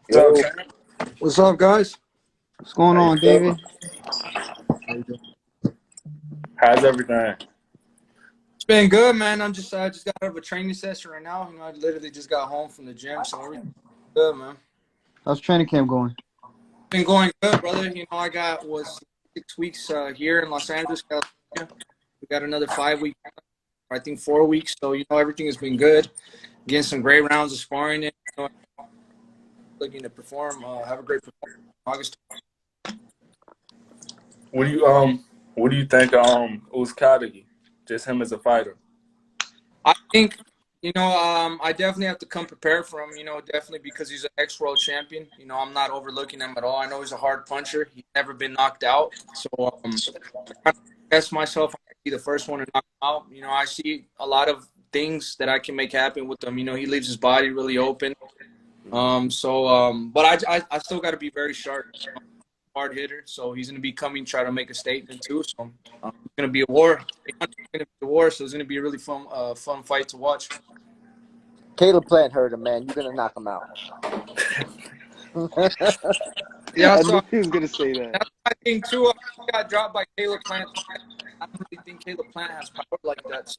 What's up, Yo, champ? What's up, guys? What's going How you on, feeling? David? How's everything? It's been good, man. I just got out of a training session right now. I literally just got home from the gym, so everything's good, man. How's training camp going? Been going good, brother. I was 6 weeks here in Los Angeles, California. We got another 5 weeks, I think 4 weeks. So everything has been good. Getting some great rounds of sparring in. Looking to perform. Have a great performance in August. What do you think Uzcategui? Just him as a fighter. I think, I definitely have to come prepared for him, definitely because he's an ex-world champion. I'm not overlooking him at all. I know he's a hard puncher. He's never been knocked out. So I test myself. I can be the first one to knock him out. I see a lot of things that I can make happen with him. He leaves his body really open. But I still got to be very sharp. Hard hitter, so he's going to be coming try to make a statement too. So it's going to be a war. It's going to be a war, so it's going to be a really fun fight to watch. Caleb Plant heard him, man. You're gonna knock him out. Yeah, I so knew he was gonna say that. that's my thing too. I got dropped by Caleb Plant. I don't really think Caleb Plant has power like that. So,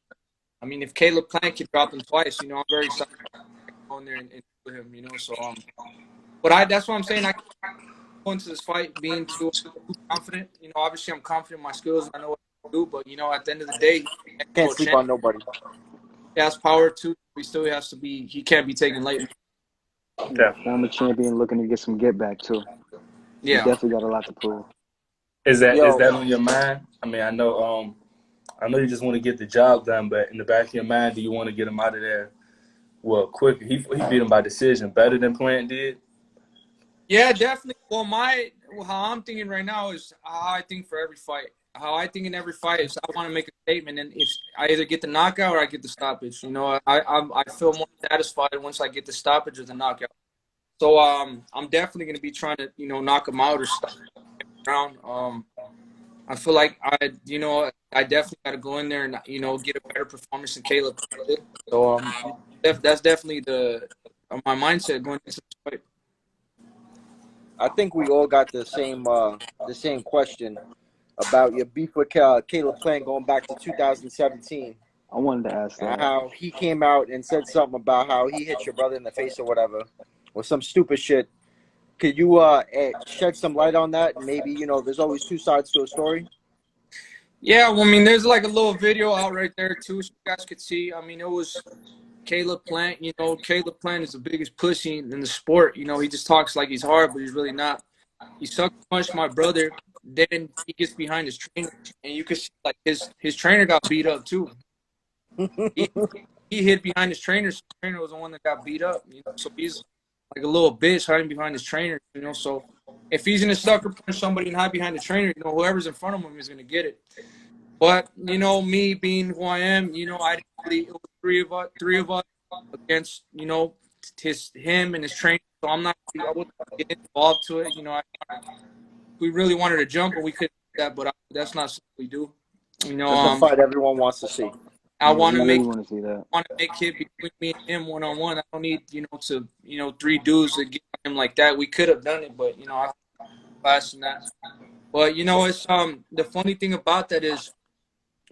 if Caleb Plant could drop him twice, I'm very excited to go in there and do him. So but that's what I'm saying. I go into this fight being too confident. Obviously I'm confident in my skills. I know what to do, but at the end of the day, Can't sleep on nobody. he has power too. He still has to be. He can't be taken lightly. Definitely. Former champion looking to get some get back too. He Yeah. definitely got a lot to prove. Is that Yo. on your mind? I know you just want to get the job done, but in the back of your mind, do you want to get him out of there? Well, quick. He beat him by decision, better than Plant did. Yeah, definitely. Well, how I'm thinking right now is how I think for every fight. How I think in every fight is I want to make a statement, and if I either get the knockout or I get the stoppage. I feel more satisfied once I get the stoppage or the knockout. So I'm definitely going to be trying to knock him out or stop him round. I feel like I definitely got to go in there and get a better performance than Caleb did. So that's definitely my mindset going into this fight. I think we all got the same question about your beef with Caleb Plant going back to 2017. I wanted to ask And that. how he came out and said something about how he hit your brother in the face or whatever, or some stupid shit. Could you shed some light on that? And maybe, there's always two sides to a story. Yeah, well, there's like a little video out right there too, so you guys could see. It was Caleb Plant. Caleb Plant is the biggest pussy in the sport. He just talks like he's hard, but he's really not. He sucker punched my brother. Then he gets behind his trainer, and you can see like his trainer got beat up too. He hid behind his trainer. So the trainer was the one that got beat up. So he's like a little bitch hiding behind his trainer. So if he's gonna sucker punch somebody and hide behind the trainer, whoever's in front of him is gonna get it. But me being who I am, I didn't really. It was three of us against him and his trainer. So I'm not. I wouldn't get involved to it. We really wanted to jump, but we couldn't do that. But that's not something we do. It's a fight everyone wants to see. I want to really make. want to see that. Want to make it between me and him one-on-one. I don't need three dudes to get him like that. We could have done it, but I faster than that. But it's the funny thing about that is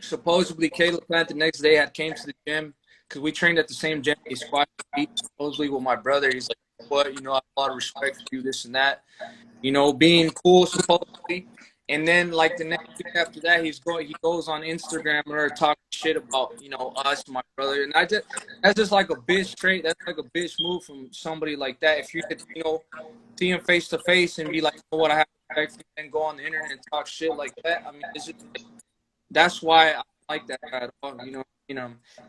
supposedly Caleb Plant the next day came to the gym because we trained at the same gym. He squatted supposedly with my brother. He's like, what? I have a lot of respect for you, this and that. Being cool supposedly. And then, like the next week after that, he goes on Instagram and talking shit about us, my brother, and that's just like a bitch trait. That's like a bitch move from somebody like that. If you could see him face to face and be like, what I have respect for you, and go on the internet and talk shit like that. That's why I like that guy at all.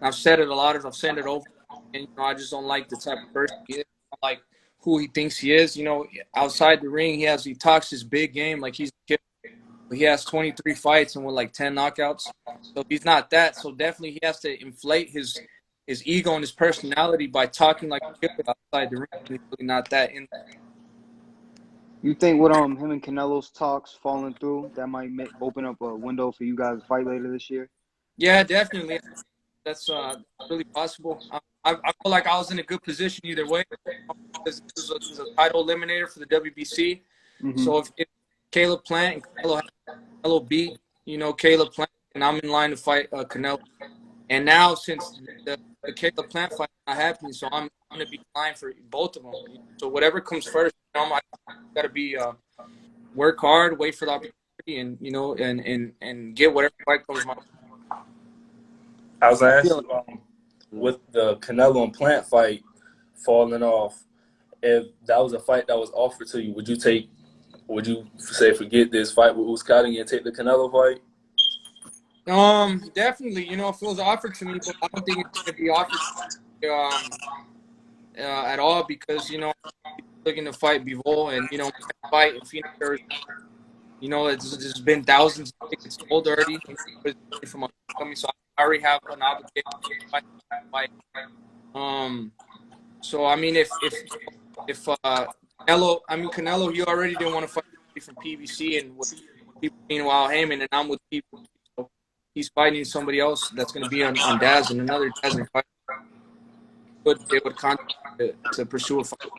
I've said it a lot. I've said it over, and I just don't like the type of person he is. I don't like who he thinks he is. Outside the ring, he talks his big game like he's a kid. He has 23 fights and with like 10 knockouts. So he's not that. So definitely he has to inflate his ego and his personality by talking like a kid outside the ring. He's really not that in there. You think with him and Canelo's talks falling through, that might open up a window for you guys to fight later this year? Yeah, definitely. That's really possible. I feel like I was in a good position either way because this was a title eliminator for the WBC. So if Caleb Plant and Canelo beat, Caleb Plant, and I'm in line to fight Canelo. And now since the Caleb Plant fight is not happening, so I'm going to be in line for both of them. So whatever comes first, I got to be work hard, wait for the opportunity, and get whatever fight comes my way. I was going to ask you, with the Canelo and Plant fight falling off, if that was a fight that was offered to you, would you say forget this fight with Uzcategui and take the Canelo fight? Definitely. If it was offered to me, but I don't think it's going to be offered at all because, looking to fight Bivol and, fight in Phoenix, there's been thousands of tickets sold already from coming, so I already have an obligation to fight. So I mean, if Canelo, he already didn't want to fight from PBC and with people meanwhile Heyman, and I'm with people. So he's fighting somebody else that's going to be on Daz and another Daz fight. But they would contact to pursue a fight.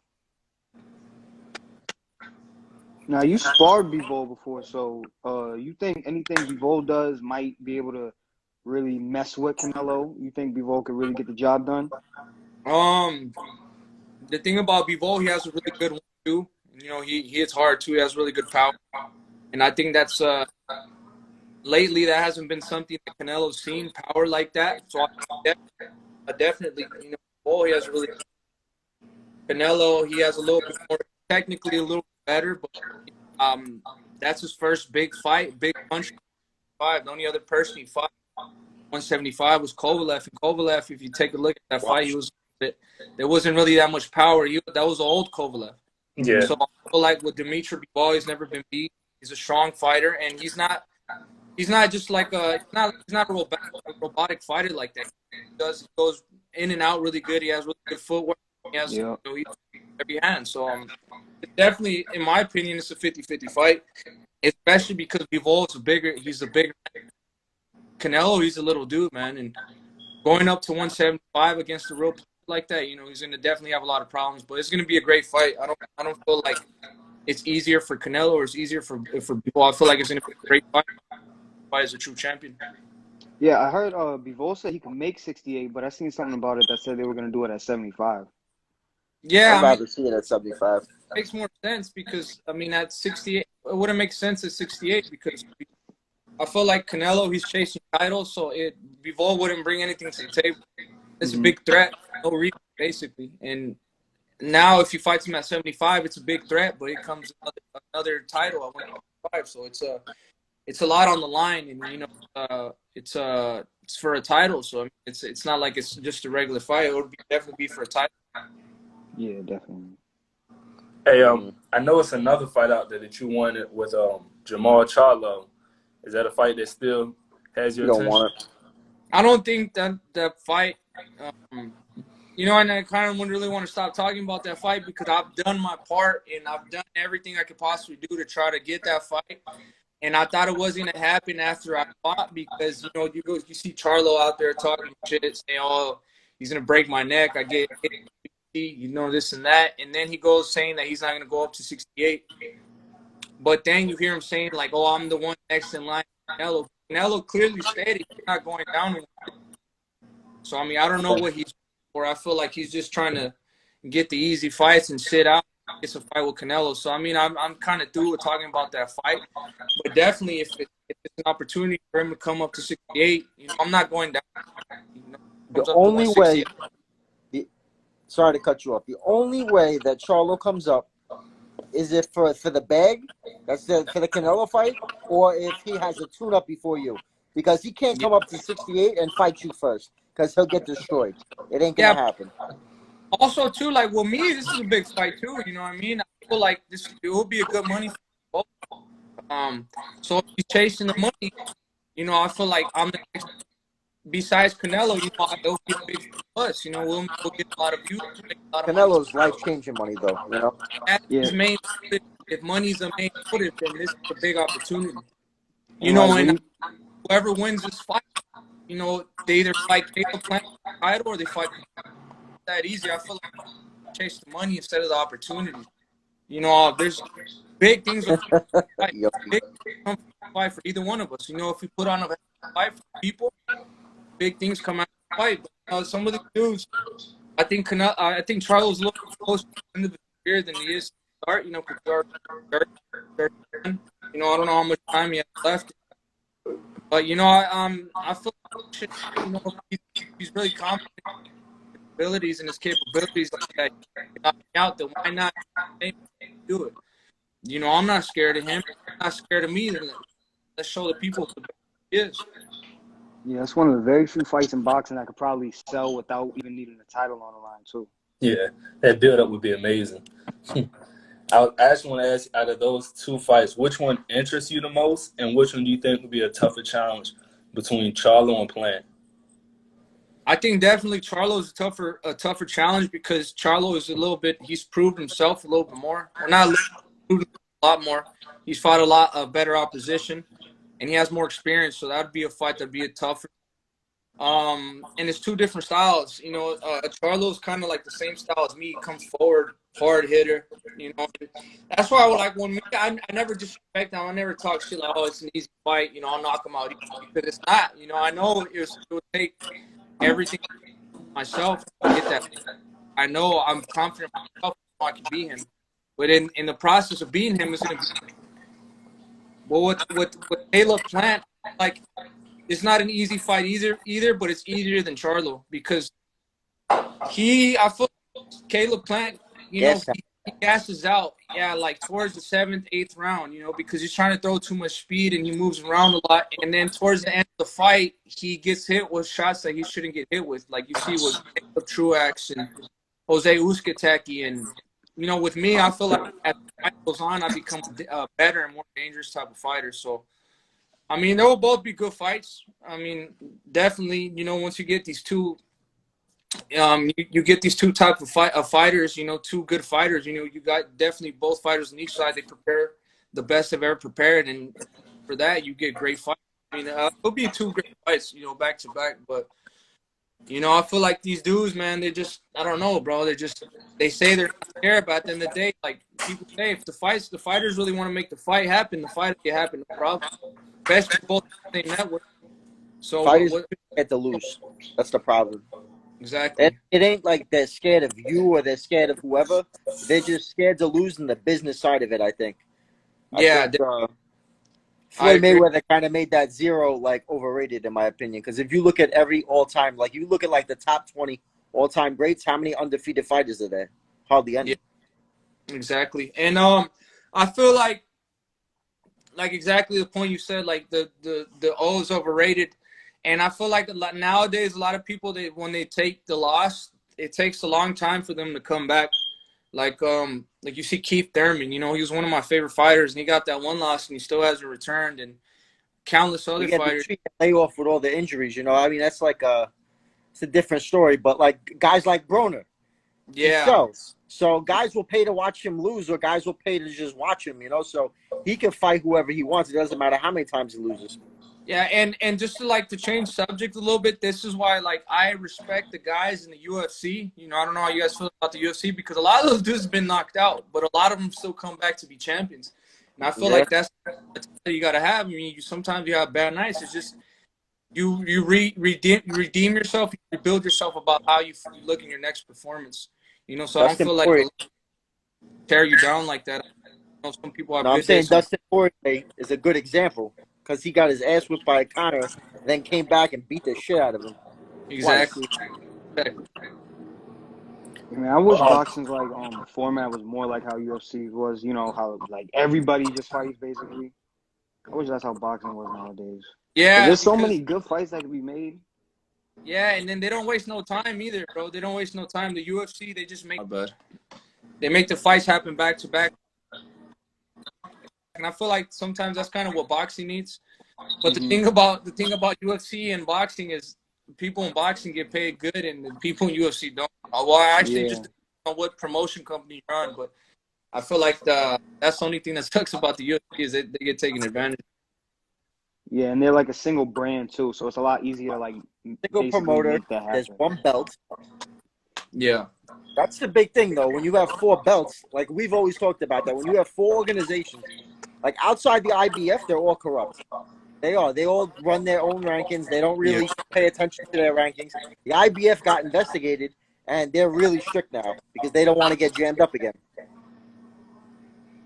Now, you sparred Bivol before, so you think anything Bivol does might be able to really mess with Canelo? You think Bivol could really get the job done? The thing about Bivol, he has a really good one too. He hits hard too. He has really good power, and I think that's lately that hasn't been something that Canelo's seen, power like that. So I definitely, Bivol, he has really. Canelo, he has a little bit more, technically a little better, but that's his first big fight, big punch. The only other person he fought 175 was Kovalev. And Kovalev, if you take a look at that fight, there wasn't really that much power. That was the old Kovalev. Yeah. So I feel like with Dimitri Bivol, he's never been beat. He's a strong fighter, and he's not just like he's not a robotic fighter like that. He goes in and out really good. He has really good footwork. He has every hand. So definitely, in my opinion, it's a 50-50 fight, especially because Bivol is he's a bigger Canelo, he's a little dude, man, and going up to 175 against a real player like that, he's going to definitely have a lot of problems. But it's going to be a great fight. I don't feel like it's easier for Canelo or it's easier for Bivol. I feel like it's going to be a great fight. Fight as a true champion. Yeah, I heard Bivol said he could make 68, but I seen something about it that said they were going to do it at 75. Yeah, I'd rather see it at 75. It makes more sense because, at 68, it wouldn't make sense at 68 because I feel like Canelo, he's chasing titles, so Bivol wouldn't bring anything to the table. It's a big threat, no reason, basically. And now if he fights him at 75, it's a big threat, but it comes another title at 175, so it's a lot on the line, and it's for a title, so it's not like it's just a regular fight. It would definitely be for a title. Yeah, definitely. Hey, I know it's another fight out there that you wanted with Jamal Charlo. Is that a fight that still has your attention? You don't want it. I don't think that fight, and I kind of wouldn't really want to stop talking about that fight because I've done my part and I've done everything I could possibly do to try to get that fight. And I thought it wasn't going to happen after I fought because, you see Charlo out there talking shit, saying, oh, he's going to break my neck. I get this and that. And then he goes saying that he's not going to go up to 68. But then you hear him saying, like, oh, I'm the one next in line. Canelo clearly stated he's not going down. So, I don't know what he's for. I feel like he's just trying to get the easy fights and sit out. It's a fight with Canelo. So, I'm kind of through with talking about that fight. But definitely, if it's an opportunity for him to come up to 68, I'm not going down. The only way, sorry to cut you off, the only way that Charlo comes up is if for the bag, that's for the Canelo fight, or if he has a tune-up before you. Because he can't come up to 68 and fight you first, because he'll get destroyed. It ain't going to happen. Also, too, like, with me, this is a big fight, too. You know what I mean? I feel like it will be a good money for both. So if he's chasing the money, I feel like I'm the next. Besides Canelo, it'll be a big plus. We'll get a lot of views. Canelo's life-changing money, though, That's his main motive. If money's the main motive, then this is a big opportunity. And whoever wins this fight, they either fight Caleb Plant title or they fight. that easy. I feel like chase the money instead of the opportunities. You know, there's big things will come from the fight. Yep. Big things come from the fight for either one of us. You know, if we put on a fight for people, big things come out of the fight. But some of the dudes, I think Charlo's a little closer to the end of his career than he is to start. You know, because you know, I don't know how much time he has left. But you know, I feel like, you know, he's really confident in his abilities and his capabilities like that. Knock me out, then why not do it? You know, I'm not scared of him. I'm not scared of me. Then let's show the people the best he is. Yeah, it's one of the very few fights in boxing that could probably sell without even needing a title on the line, too. Yeah, that build-up would be amazing. I actually want to ask, out of those two fights, which one interests you the most, and which one do you think would be a tougher challenge between Charlo and Plant? I think definitely Charlo's a tougher challenge because Charlo is he's proved himself a little bit more. Or not a lot more. He's fought a better opposition, and he has more experience, so that would be a fight that'd be a tougher. And it's two different styles. You know, Charlo's kind of like the same style as me. He comes forward, hard hitter. You know, that's why I would like I never disrespect him. I never talk shit like, oh, it's an easy fight. You know, I'll knock him out because it's not. You know, I know it would take everything myself to get that. I know I'm confident in myself. I can beat him, but in the process of beating him, it's gonna be. Well, with Caleb Plant, like. It's not an easy fight either, but it's easier than Charlo because I feel Caleb Plant, you know, he gasses out, like towards the 7th, 8th round, you know, because he's trying to throw too much speed and he moves around a lot. And then towards the end of the fight, he gets hit with shots that he shouldn't get hit with, like you see with Truax and Jose Uzcategui. And, you know, with me, I feel like as the fight goes on, I become a better and more dangerous type of fighter. So, I mean, they will both be good fights. I mean, definitely, you know, once you get these two, you get these two type of fighters, you know, two good fighters. You know, you got definitely both fighters on each side. They prepare the best they've ever prepared, and for that, you get great fights. I mean, it'll be two great fights, you know, back to back. But you know, I feel like these dudes, man, they just, I don't know, bro. They say they're not scared, but at the end of the day, like people say, if the fighters really want to make the fight happen, the fight can happen, no problem. Especially both on the same network. So fighters get to lose. That's the problem. Exactly. And it ain't like they're scared of you or they're scared of whoever. They're just scared to lose in the business side of it, I think. Floyd Mayweather kind of made that zero, like, overrated, in my opinion. Because if you look at every all-time, like, you look at, like, the top 20 all-time greats, how many undefeated fighters are there? Hardly any. Yeah, exactly. And I feel like exactly the point you said, like, the O is overrated. And I feel like nowadays a lot of people, when they take the loss, it takes a long time for them to come back. Like you see Keith Thurman, you know, he was one of my favorite fighters, and he got that one loss, and he still hasn't returned. And countless other fighters. Lay off with all the injuries, you know. I mean, that's like it's a different story. But like guys like Broner, yeah. So guys will pay to watch him lose, or guys will pay to just watch him, you know. So he can fight whoever he wants. It doesn't matter how many times he loses. Yeah, and just to change subject a little bit, this is why I respect the guys in the UFC. You know, I don't know how you guys feel about the UFC, because a lot of those dudes have been knocked out, but a lot of them still come back to be champions. And I feel like that's what you got to have. I mean, sometimes you have bad nights. It's just you redeem yourself, you rebuild yourself about how you look in your next performance. You know, so I don't feel like tear you down like that. I know some people have I'm saying Dustin Poirier is a good example, because he got his ass whipped by Conor, then came back and beat the shit out of him. Exactly. I mean, I wish boxing's format was more like how UFC was. You know, how everybody just fights basically. I wish that's how boxing was nowadays. Yeah, there's so many good fights that could be made. Yeah, and then they don't waste no time either, bro. They don't waste no time. The UFC, they just make they make the fights happen back to back. And I feel like sometimes that's kind of what boxing needs. But the thing about UFC and boxing is people in boxing get paid good, and the people in UFC don't. Well, I actually just don't know what promotion company you're on, but I feel like that's the only thing that sucks about the UFC is that they get taken advantage. Yeah, and they're like a single brand too, so it's a lot easier to single promoter. There's one belt. Yeah. That's the big thing, though. When you have 4 belts, like we've always talked about that, when you have 4 organizations, like outside the IBF, they're all corrupt. They are. They all run their own rankings. They don't really pay attention to their rankings. The IBF got investigated, and they're really strict now because they don't want to get jammed up again.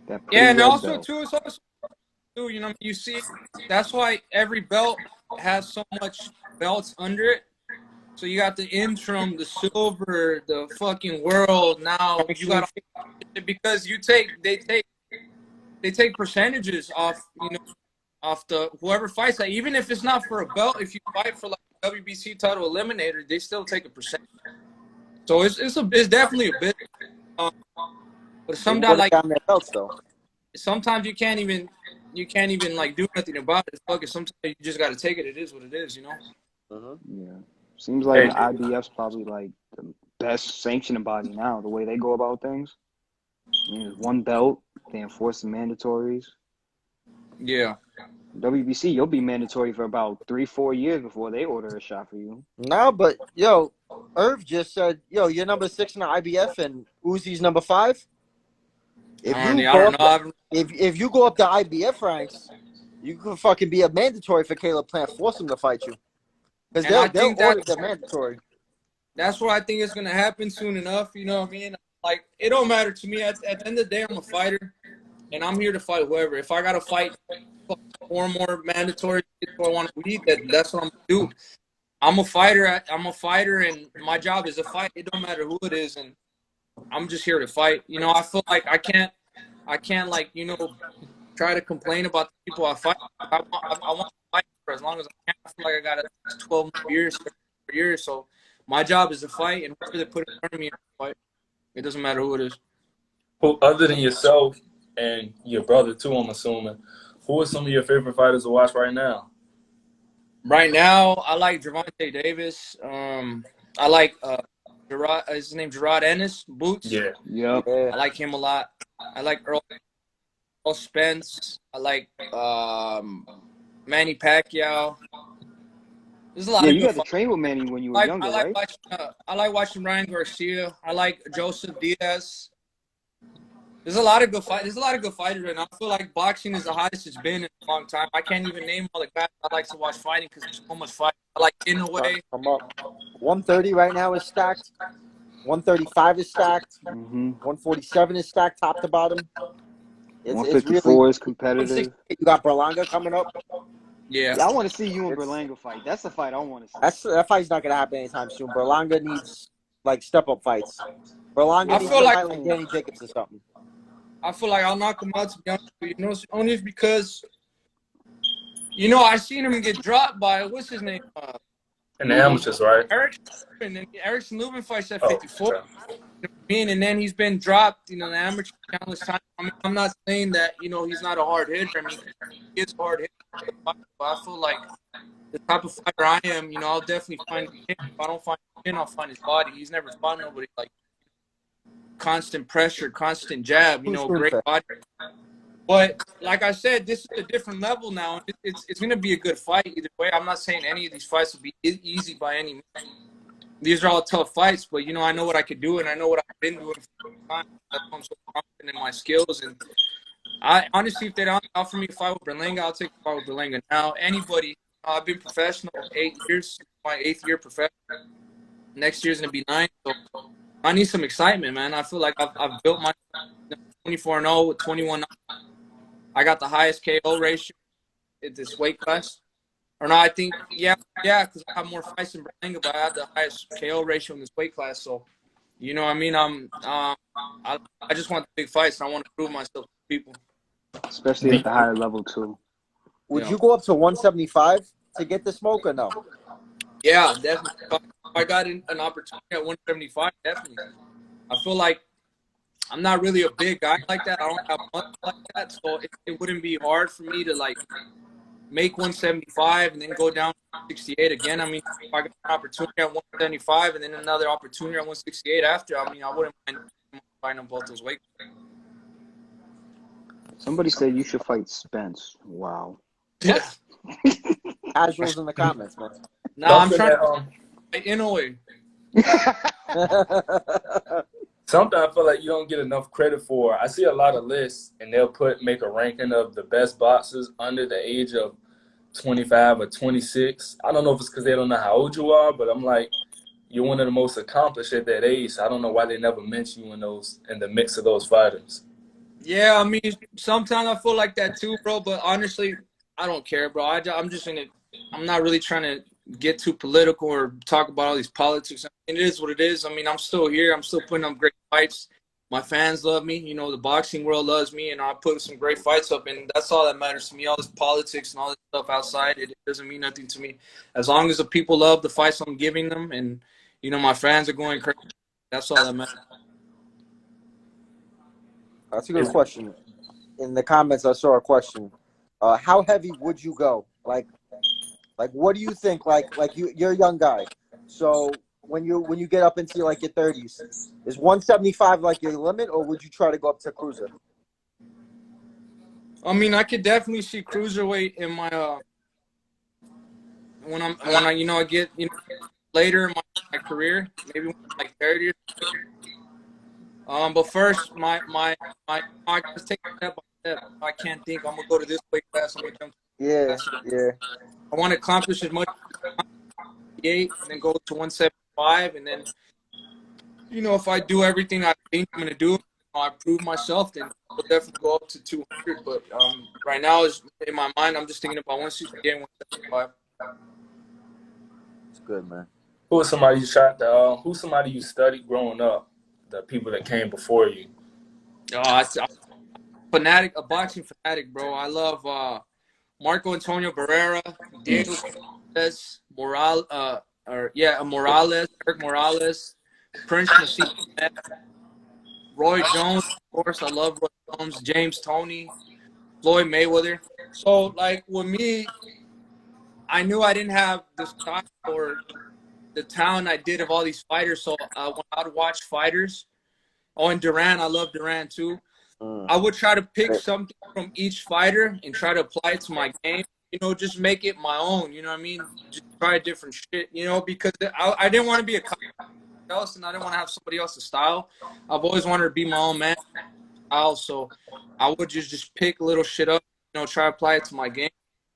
Yeah, and also, too, it's also, too, you know, you see, that's why every belt has so much belts under it. So you got the interim, the silver, the fucking world. Now you got, because they take percentages off, you know, off the whoever fights that. Even if it's not for a belt, if you fight for like a WBC title eliminator, they still take a percentage. So it's definitely a bit. But sometimes like down their belts though. Sometimes you can't even like do nothing about it. Fuck it. Sometimes you just got to take it. It is what it is, you know. Yeah. Seems like the IBF's probably like the best sanctioning body now. The way they go about things. I mean, there's 1 belt. They enforce the mandatories. Yeah. WBC, you'll be mandatory for about 3-4 years before they order a shot for you. No, but yo, Irv just said, yo, you're number 6 in the IBF and Uzi's number 5. If you go up the IBF ranks, you can fucking be a mandatory for Caleb Plant. Force him to fight you. Because they'll order the mandatory. That's what I think is going to happen soon enough. You know what I mean? Like, it don't matter to me. At the end of the day, I'm a fighter, and I'm here to fight whoever. If I got to fight 4 more mandatory before I want to beat, that's what I'm going to do. I'm a fighter, and my job is to fight. It don't matter who it is, and I'm just here to fight. You know, I feel like I can't like, you know, try to complain about the people I fight. I want to fight for as long as I can. I feel like I got 12 years, so my job is to fight, and whoever they put in front of me, I fight. It doesn't matter who it is. Who, other than yourself and your brother too, I'm assuming, who are some of your favorite fighters to watch right now? Right now, I like Gervonta Davis. I like Gerard. Is his name Gerard Ennis? Boots. Yeah. Yep. I like him a lot. I like Earl Spence. I like Manny Pacquiao. There's a lot of you got to train with Manny when you were younger, right? I like watching Ryan Garcia. I like Joseph Diaz. There's a lot of good fighters. There's a lot of good fighters right now. I feel like boxing is the hottest it's been in a long time. I can't even name all the guys I like to watch fighting because there's so much fighting. I like Inoue. 130 right now is stacked. 135 is stacked. 147 is stacked top to bottom. 154 is competitive. You got Berlanga coming up. Yeah, I want to see you and Berlanga fight. That's the fight I want to see. That fight's not gonna happen anytime soon. Berlanga needs like step up fights. Berlanga needs to fight like Danny Jacobs or something. I feel like I'll knock him out, to be honest with you. You know, only because, you know, I seen him get dropped by, what's his name? In the amateurs, right? Erickson Lubin fights at 54. And then he's been dropped, you know, in the amateur countless times. I mean, I'm not saying that, you know, he's not a hard hitter. I mean, he is a hard hitter. But I feel like the type of fighter I am, you know, I'll definitely find him. If I don't find him, I'll find his body. He's never fought nobody like constant pressure, constant jab, you know, great body. But like I said, this is a different level now. It's going to be a good fight either way. I'm not saying any of these fights will be easy by any means. These are all tough fights, but, you know, I know what I could do, and I know what I've been doing for a long time. That's why I'm so confident in my skills. And I honestly, if they don't offer me a fight with Berlanga, I'll take a fight with Berlanga. Now, anybody, I've been professional 8 years, my 8th year professional. Next year's going to be 9. So I need some excitement, man. I feel like I've built my 24-0 with 21. I got the highest KO ratio at this weight class. Or no, I think, yeah, because I have more fights than Berlanga, but I have the highest KO ratio in this weight class. So, you know what I mean? I just want the big fights, and I want to prove myself to people. Especially at the higher level, too. Would you go up to 175 to get the smoke or no? Yeah, definitely. If I got an opportunity at 175, definitely. I feel like I'm not really a big guy like that. I don't have much like that, so it wouldn't be hard for me to, like, make 175 and then go down to 168 again. I mean, if I got an opportunity at 175 and then another opportunity at 168 after, I mean, I wouldn't mind fighting both those weight. Somebody said you should fight Spence. Wow. Yeah. Casuals in the comments, man. Nah, I'm trying to fight Inoue. Sometimes I feel like you don't get enough credit for. I see a lot of lists, and they'll make a ranking of the best boxers under the age of 25 or 26. I don't know if it's because they don't know how old you are, but I'm like, you're one of the most accomplished at that age. So I don't know why they never mention you in the mix of those fighters. Yeah, I mean, sometimes I feel like that too, bro. But honestly, I don't care, bro. I'm just in it. I'm not really trying to get too political or talk about all these politics. I mean, it is what it is. I mean, I'm still here. I'm still putting up great fights. My fans love me. You know, the boxing world loves me, and I put some great fights up, and that's all that matters to me. All this politics and all this stuff outside, it doesn't mean nothing to me. As long as the people love the fights I'm giving them, and you know, my fans are going crazy, that's all that matters. That's a good question. In the comments, I saw a question. How heavy would you go? Like, what do you think? Like you're a young guy, so when you get up into like your 30s, is 175 like your limit, or would you try to go up to cruiser? I mean, I could definitely see cruiserweight in my when I you know I get later in my career, maybe when I'm like 30 or something. But first, my I just take it step by step. I can't think I'm gonna go to this weight class. I'm gonna jump. Yeah. I want to accomplish as much as 58 and then go to 175, and then if I do everything I think I'm gonna do, I prove myself, then I'll definitely go up to 200. But right now, is in my mind, I'm just thinking about 168 and 175. It's good, man. Who's somebody you studied growing up? The people that came before you. I'm a boxing fanatic, bro. I love Marco Antonio Barrera, David Benavidez, Eric Morales, Prince Nassim, Roy Jones, of course. I love Roy Jones, James Toney, Floyd Mayweather. So, like, with me, I knew I didn't have the style or the talent I did of all these fighters. So when I would watch fighters, and Duran, I love Duran too. I would try to pick something from each fighter and try to apply it to my game. Just make it my own. You know what I mean? Just try different shit. Because I didn't want to be a copy of somebody else, and I didn't want to have somebody else's style. I've always wanted to be my own man style. So I would just pick little shit up. Try to apply it to my game.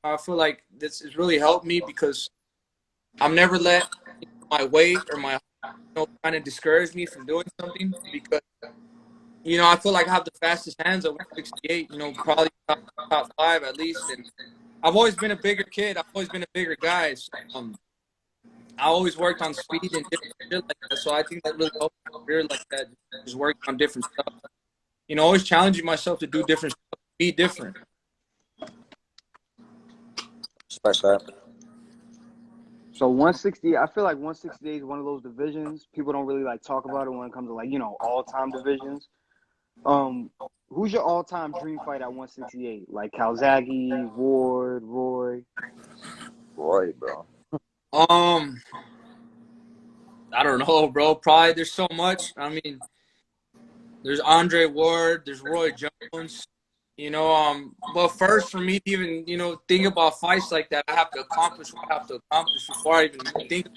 I feel like this has really helped me because I've never let my weight or my kind of discourage me from doing something because I feel like I have the fastest hands at 168. Probably top 5 at least. And I've always been a bigger kid. I've always been a bigger guy. So, I always worked on speed and different shit like that. So I think that really helped my career like that. Just working on different stuff. Always challenging myself to do different stuff, be different. Respect that. So 160, I feel like 168 is one of those divisions people don't really like talk about it when it comes to all-time divisions. Who's your all-time dream fight at 168? Like Calzaghe, Ward, Roy? Roy, bro. I don't know, bro. Probably there's so much. I mean, there's Andre Ward, there's Roy Jones. But first for me to even, think about fights like that, I have to accomplish what I have to accomplish before I even think.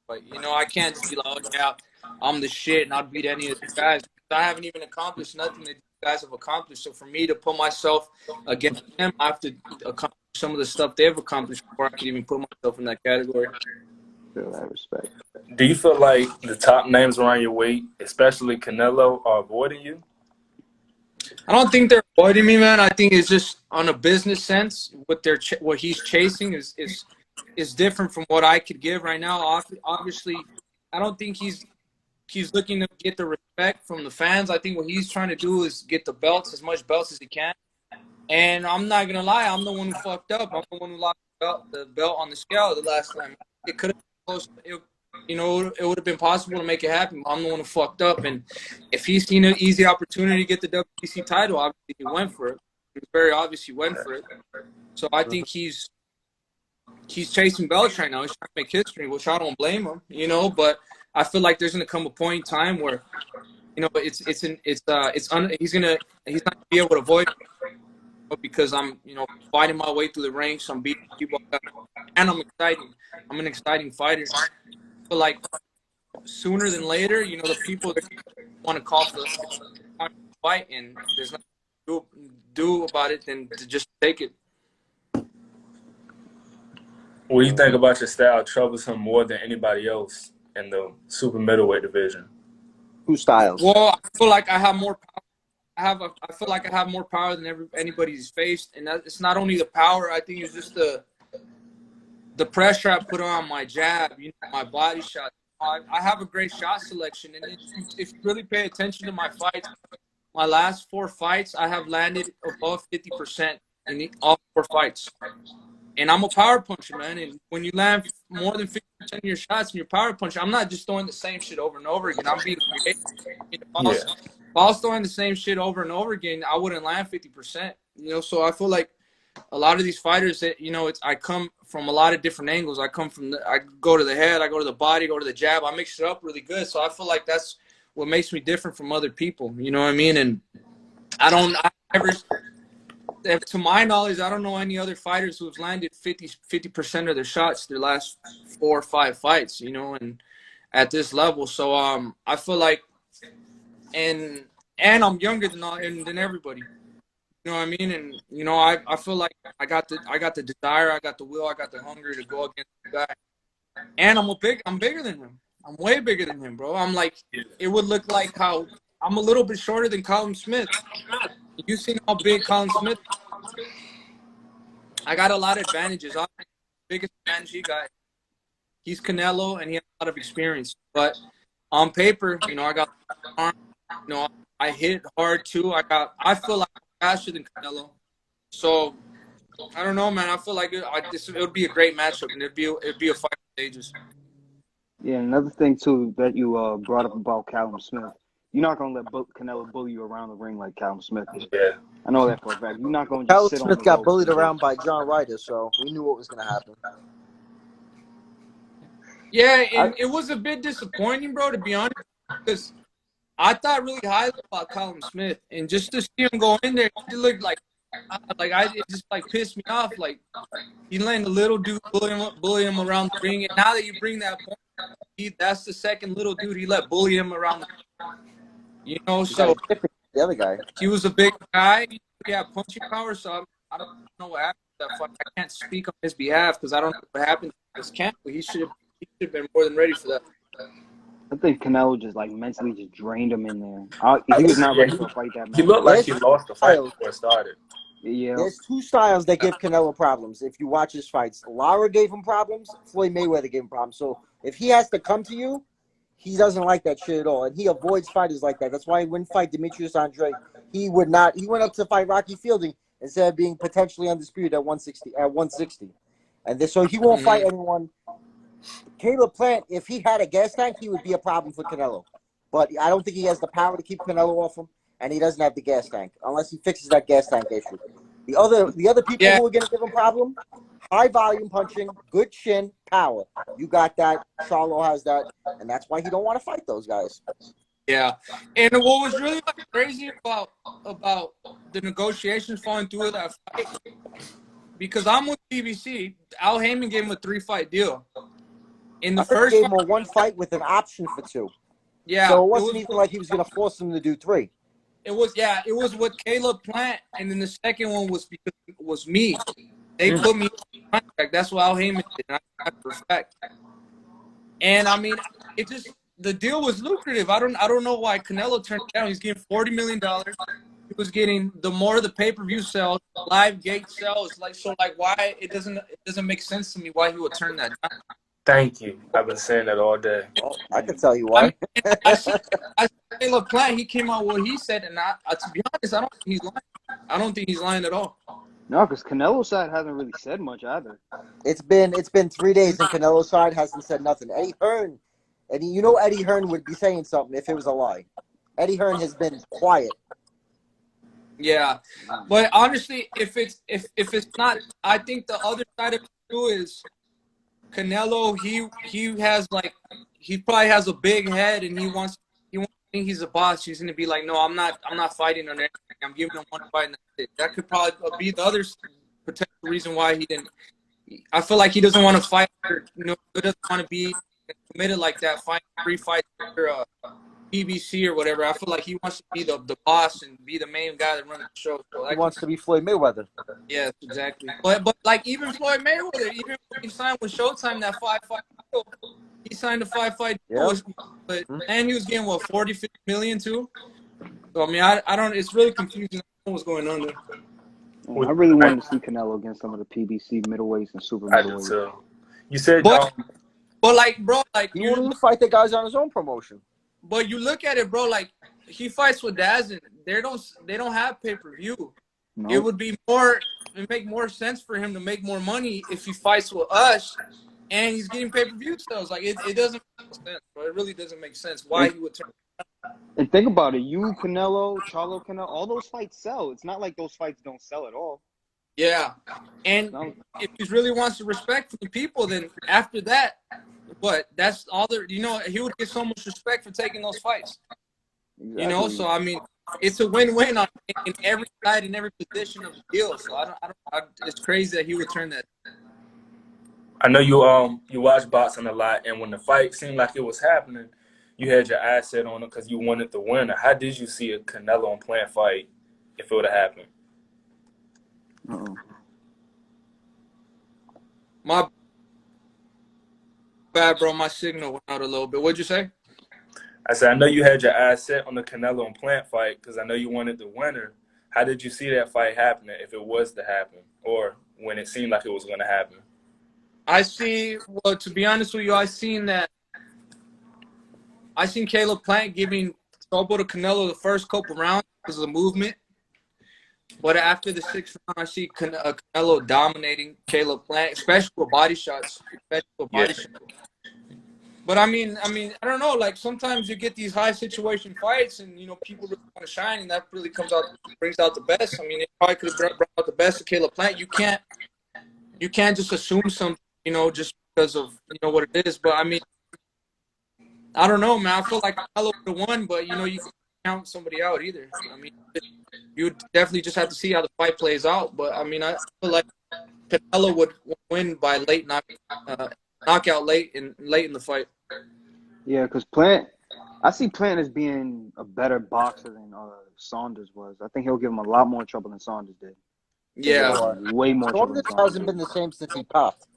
But, I can't just be like, oh, yeah, I'm the shit and I'll beat any of these guys. I haven't even accomplished nothing that these guys have accomplished. So for me to put myself against them, I have to accomplish some of the stuff they've accomplished before I can even put myself in that category. Feel that respect. Do you feel like the top names around your weight, especially Canelo, are avoiding you? I don't think they're avoiding me, man. I think it's just on a business sense. What he's chasing is different from what I could give right now. Obviously, I don't think he's looking to get the respect from the fans. I think what he's trying to do is get the belts, as much belts as he can. And I'm not gonna lie, I'm the one who fucked up. I'm the one who lost the belt on the scale the last time. It could have been close. It would have been possible to make it happen. I'm the one who fucked up. And if he's seen an easy opportunity to get the WBC title, obviously he went for it. It's very obvious he went for it. So I think he's chasing belts right now. He's trying to make history, which I don't blame him. But I feel like there's gonna come a point in time where, he's not gonna be able to avoid it because I'm, fighting my way through the ranks. I'm beating people, and I'm exciting. I'm an exciting fighter. But like sooner than later, you know, the people that want to call for the fight, and there's nothing to do about it than to just take it. What do you think about your style troubles him more than anybody else in the super middleweight division? Who styles? Well, I feel like I have more power. I feel like I have more power than anybody's faced, and it's not only the power. I think it's just the pressure I put on my jab, you know, my body shot. I have a great shot selection, and if you really pay attention to my fights, my last 4 fights, I have landed above 50% in all 4 fights. And I'm a power puncher, man. And when you land more than 50% of your shots in your power punch, I'm not just throwing the same shit over and over again. I'm being creative. If I was throwing the same shit over and over again, I wouldn't land 50%. You know, so I feel like a lot of these fighters that, you know, I come from a lot of different angles. I go to the head, I go to the body, go to the jab. I mix it up really good. So I feel like that's what makes me different from other people. You know what I mean? And to my knowledge, I don't know any other fighters who've landed 50% of their shots their last 4 or 5 fights, you know, and at this level. So I feel like, and I'm younger than everybody. You know what I mean? And you know, I feel like I got the desire, I got the will, I got the hunger to go against the guy. And I'm bigger than him. I'm way bigger than him, bro. I'm like, it would look like how I'm a little bit shorter than Colin Smith. You seen how big Colin Smith is? I got a lot of advantages. I'm the biggest advantage he got. He's Canelo, and he has a lot of experience. But on paper, you know, I got arm. You know, I hit hard too. I feel like I'm faster than Canelo. So I don't know, man. I feel like it would be a great matchup, and it'd be a fight for ages. Yeah, another thing too that you brought up about Callum Smith. You're not gonna let Canelo bully you around the ring like Callum Smith did. Yeah, I know that for a fact. You're not gonna just Callum sit on Smith the got ropes bullied and around by John Ryder, so we knew what was going to happen. Yeah, and it was a bit disappointing, bro, to be honest, because I thought really highly about Callum Smith, and just to see him go in there, it looked like it just like pissed me off. Like he letting the little dude bully him around the ring, and now that you bring that point, that's the second little dude he let bully him around the ring. You know, so the other guy, he was a big guy. He had punching power, so I don't know what happened to that fight. I can't speak on his behalf because I don't know what happened to this camp, but he should have been more than ready for that. I think Canelo just like mentally just drained him in there. He was not ready for a fight that match. He looked like he lost the fight before it started. Yeah. There's 2 styles that give Canelo problems. If you watch his fights, Lara gave him problems. Floyd Mayweather gave him problems. So if he has to come to you, he doesn't like that shit at all, and he avoids fighters like that. That's why he wouldn't fight Demetrius Andrade. He would not. He went up to fight Rocky Fielding instead of being potentially undisputed at 160. And so he won't fight anyone. Caleb Plant, if he had a gas tank, he would be a problem for Canelo. But I don't think he has the power to keep Canelo off him, and he doesn't have the gas tank unless he fixes that gas tank issue. The other people who are going to give him problem, high volume punching, good chin, power. You got that. Charlo has that, and that's why he don't want to fight those guys. Yeah, and what was really crazy about the negotiations falling through with that fight, because I'm with BBC, Al Heyman gave him a 3-fight deal. In the first gave him a 1 fight with an option for 2. Yeah, so it wasn't even like he was going to force him to do 3. It was with Caleb Plant, and then the second one was because it was me. They put me in contract. That's what Al Heyman did, and I got respect. And I mean, the deal was lucrative. I don't know why Canelo turned it down. He's getting $40 million. He was getting the more the pay-per-view sales, live gate sales. Why it doesn't make sense to me why he would turn that down. Thank you. I've been saying that all day. Well, I can tell you why. I see Caleb Plant. He came out what he said, and to be honest, I don't think he's lying. I don't think he's lying at all. No, because Canelo's side hasn't really said much either. It's been 3 days, and Canelo's side hasn't said nothing. Eddie Hearn, Eddie Hearn would be saying something if it was a lie. Eddie Hearn has been quiet. Yeah, but honestly, if it's not, I think the other side of it too is Canelo. He probably has a big head, and he wants to think he's a boss. He's gonna be like, no, I'm not fighting on anything. I'm giving him 1 fight. And that's it. That could probably be the other potential reason why he didn't. I feel like he doesn't want to fight. He doesn't want to be committed like that, fighting 3 fights for PBC or whatever. I feel like he wants to be the boss and be the main guy that runs the show. So He wants to be Floyd Mayweather. Yes, exactly. But like even Floyd Mayweather, even when he signed with Showtime that 5-fight deal, he signed a 5-fight deal, but and he was getting what 40, 50 million too. So I mean, I don't. It's really confusing. I don't know what's going on there. I really wanted to see Canelo against some of the PBC middleweights and super middleweights. So you said, but like, bro, like he won't even fight the guys on his own promotion. But you look at it, bro. Like he fights with Daz, and they don't have pay-per-view. No. It would make more sense for him to make more money if he fights with us, and he's getting pay-per-view sales. Like it doesn't make sense, bro. It really doesn't make sense why he would turn. And think about it, Canelo, Charlo, Canelo, all those fights sell. It's not like those fights don't sell at all. Yeah, and if he really wants to respect from the people, then after that, that's all there. You know, he would get so much respect for taking those fights. Exactly. You know, so I mean, it's a win-win in every side, in every position of the deal. So it's crazy that he would turn that. I know you watch boxing a lot, and when the fight seemed like it was happening, you had your eyes set on it because you wanted the winner. How did you see a Canelo and Plant fight if it would have happened? My bad, bro. My signal went out a little bit. What'd you say? I said, I know you had your eyes set on the Canelo and Plant fight because I know you wanted the winner. How did you see that fight happening if it was to happen or when it seemed like it was going to happen? Well, to be honest with you, I seen Caleb Plant giving trouble to Canelo the first couple rounds because of the movement. But after the 6th round, I see Canelo dominating Caleb Plant, especially with body shots. But I mean, I don't know. Like sometimes you get these high situation fights, and you know people really want to shine, and that really brings out the best. I mean, it probably could have brought out the best of Caleb Plant. You can't just assume something, you know, just because of what it is. But I mean, I don't know, man. I feel like Canelo would have won, but you can't count somebody out either. I mean, you would definitely just have to see how the fight plays out. But I mean, I feel like Canelo would win by late knockout late in the fight. Yeah, because I see Plant as being a better boxer than Saunders was. I think he'll give him a lot more trouble than Saunders did. Yeah, way more trouble. Saunders hasn't been the same since he popped.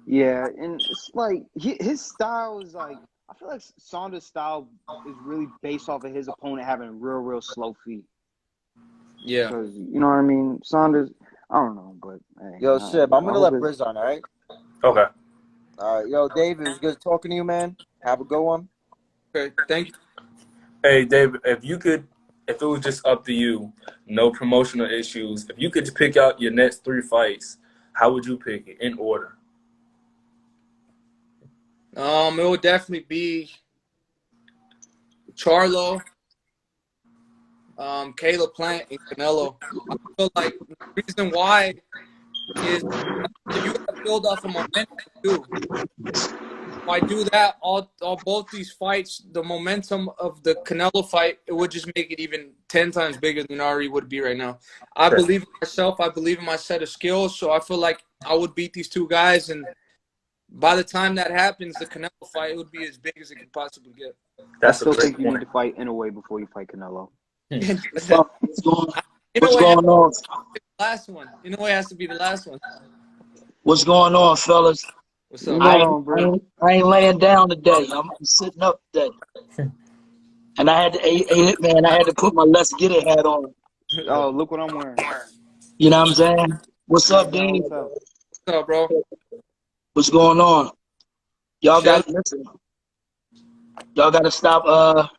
Yeah, and it's like his style is like, I feel like Saunders' style is really based off of his opponent having real slow feet. Yeah. Because, you know what I mean? Saunders, I don't know, but hey. Yo, Sib, I'm going to let Briz on, all right? Okay. All right. Yo, Dave, it was good talking to you, man. Have a good one. Okay, thank you. Hey, David, if it was just up to you, no promotional issues, if you could just pick out your next 3 fights, how would you pick it in order? It would definitely be Charlo, Caleb Plant, and Canelo. I feel like the reason why is you got to build off of momentum too. If I do that, all both these fights, the momentum of the Canelo fight, it would just make it even 10 times bigger than it already would be right now. I believe in myself. I believe in my set of skills. So I feel like I would beat these 2 guys, and by the time that happens, the Canelo fight would be as big as it could possibly get. I still think you need to fight in a way before you fight Canelo. What's going on? Last one. In a way, it has to be the last one. What's going on, fellas? What's up? I ain't laying down today. I'm sitting up today. And I had to, I had to put my Let's Get It hat on. Oh, look what I'm wearing. You know what I'm saying? What's up, Dave? What's up, bro? What's going on? Y'all got to listen. Y'all got to stop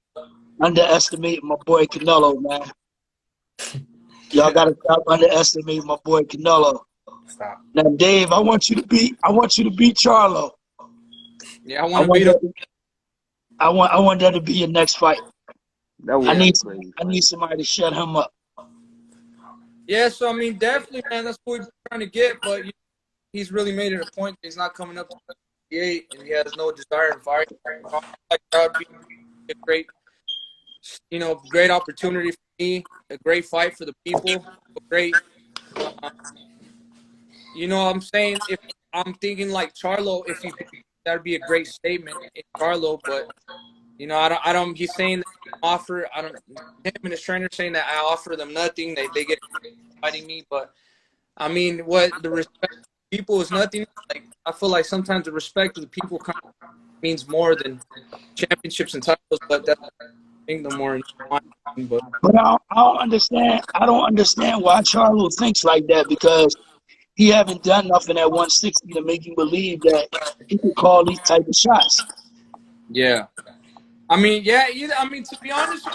underestimating my boy Canelo, man. Y'all got to stop underestimating my boy Canelo. Stop. Now, Dave, I want you to beat Charlo. Yeah, I want to beat him. I want that to be your next fight. I need somebody to shut him up. Yeah, so I mean, definitely, man, that's what we're trying to get. But he's really made it a point that he's not coming up to 58, and he has no desire to fight. Like that would be a great, great opportunity for me, a great fight for the people, a great. You know what I'm saying? If I'm thinking like Charlo, if he that'd be a great statement in Charlo, but you know, I don't. He's saying that offer. I don't. Him and his trainer saying that I offer them nothing. They get fighting me, but I mean, what the respect of people is nothing. Like I feel like sometimes the respect of the people means more than championships and titles, but that's the more in my opinion, But I don't understand. I don't understand why Charlo thinks like that, because he haven't done nothing at 160 to make you believe that he can call these type of shots. yeah. I mean, yeah. I mean, to be honest,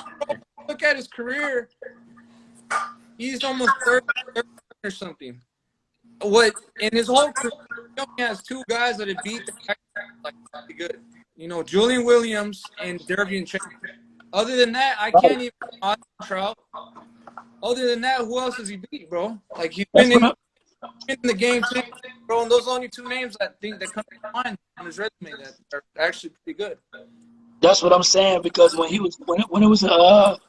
look at his career. He's almost 30 or something. What in his whole career, he only has 2 guys that have beat the like pretty good. You know, Julian Williams and Dervian Chen. Other than that, I can't even Trout. Other than that, who else has he beat, bro? Like he's been in the game too, bro. And those are only 2 names I think that come to mind on his resume that are actually pretty good. That's what I'm saying, because when he was when it was what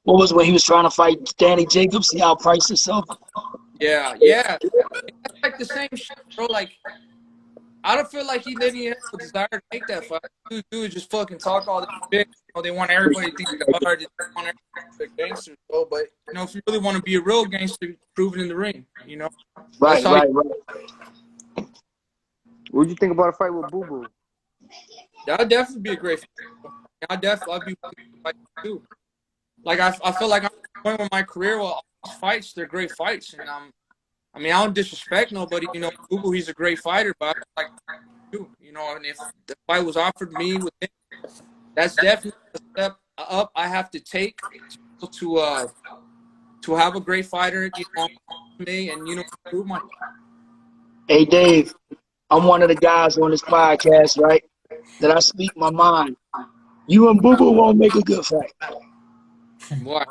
was when he was trying to fight Danny Jacobs, he outpriced himself. Yeah. That's like the same shit, bro. Like I don't feel like he didn't even have a desire to make that fight. Dude just fucking talk all that shit. You know, they want everybody to think they're hard. They want everybody to be gangsters, bro. But you know, if you really want to be a real gangster, prove it in the ring. You know, Right. What do you think about a fight with Booboo? that'd definitely be a great fight. I'd be willing to fight too. Like I feel like I'm at the point with my career where all these fights, they're great fights, and I mean, I don't disrespect nobody. You know, Booboos, he's a great fighter, but I like too. You know, and if the fight was offered me with him, that's definitely a step up I have to take to have a great fighter. You know, me and you know, prove my. Hey Dave, I'm one of the guys on this podcast, right? That I speak my mind. You and Boo Boo won't make a good fight. What?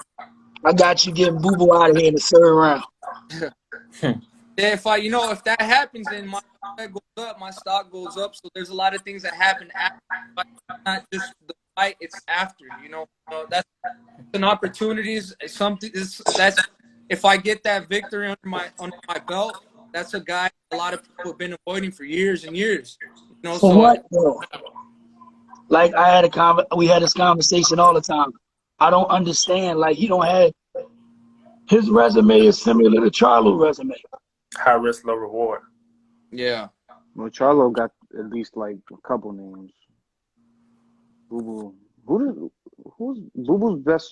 I got you getting Boo Boo out of here in the 3rd round. If that happens, then my stock goes up, my stock goes up. So there's a lot of things that happen after the fight. It's not just the fight; it's after. You know, that's an opportunity. It's something. That's if I get that victory under my belt, that's a guy a lot of people have been avoiding for years and years. You know, For what, though? Like we had this conversation all the time. I don't understand. Like he don't have his resume is similar to Charlo's resume. High risk, low reward. Yeah. Well, Charlo got at least like a couple names. Booboo. Who's Booboo's best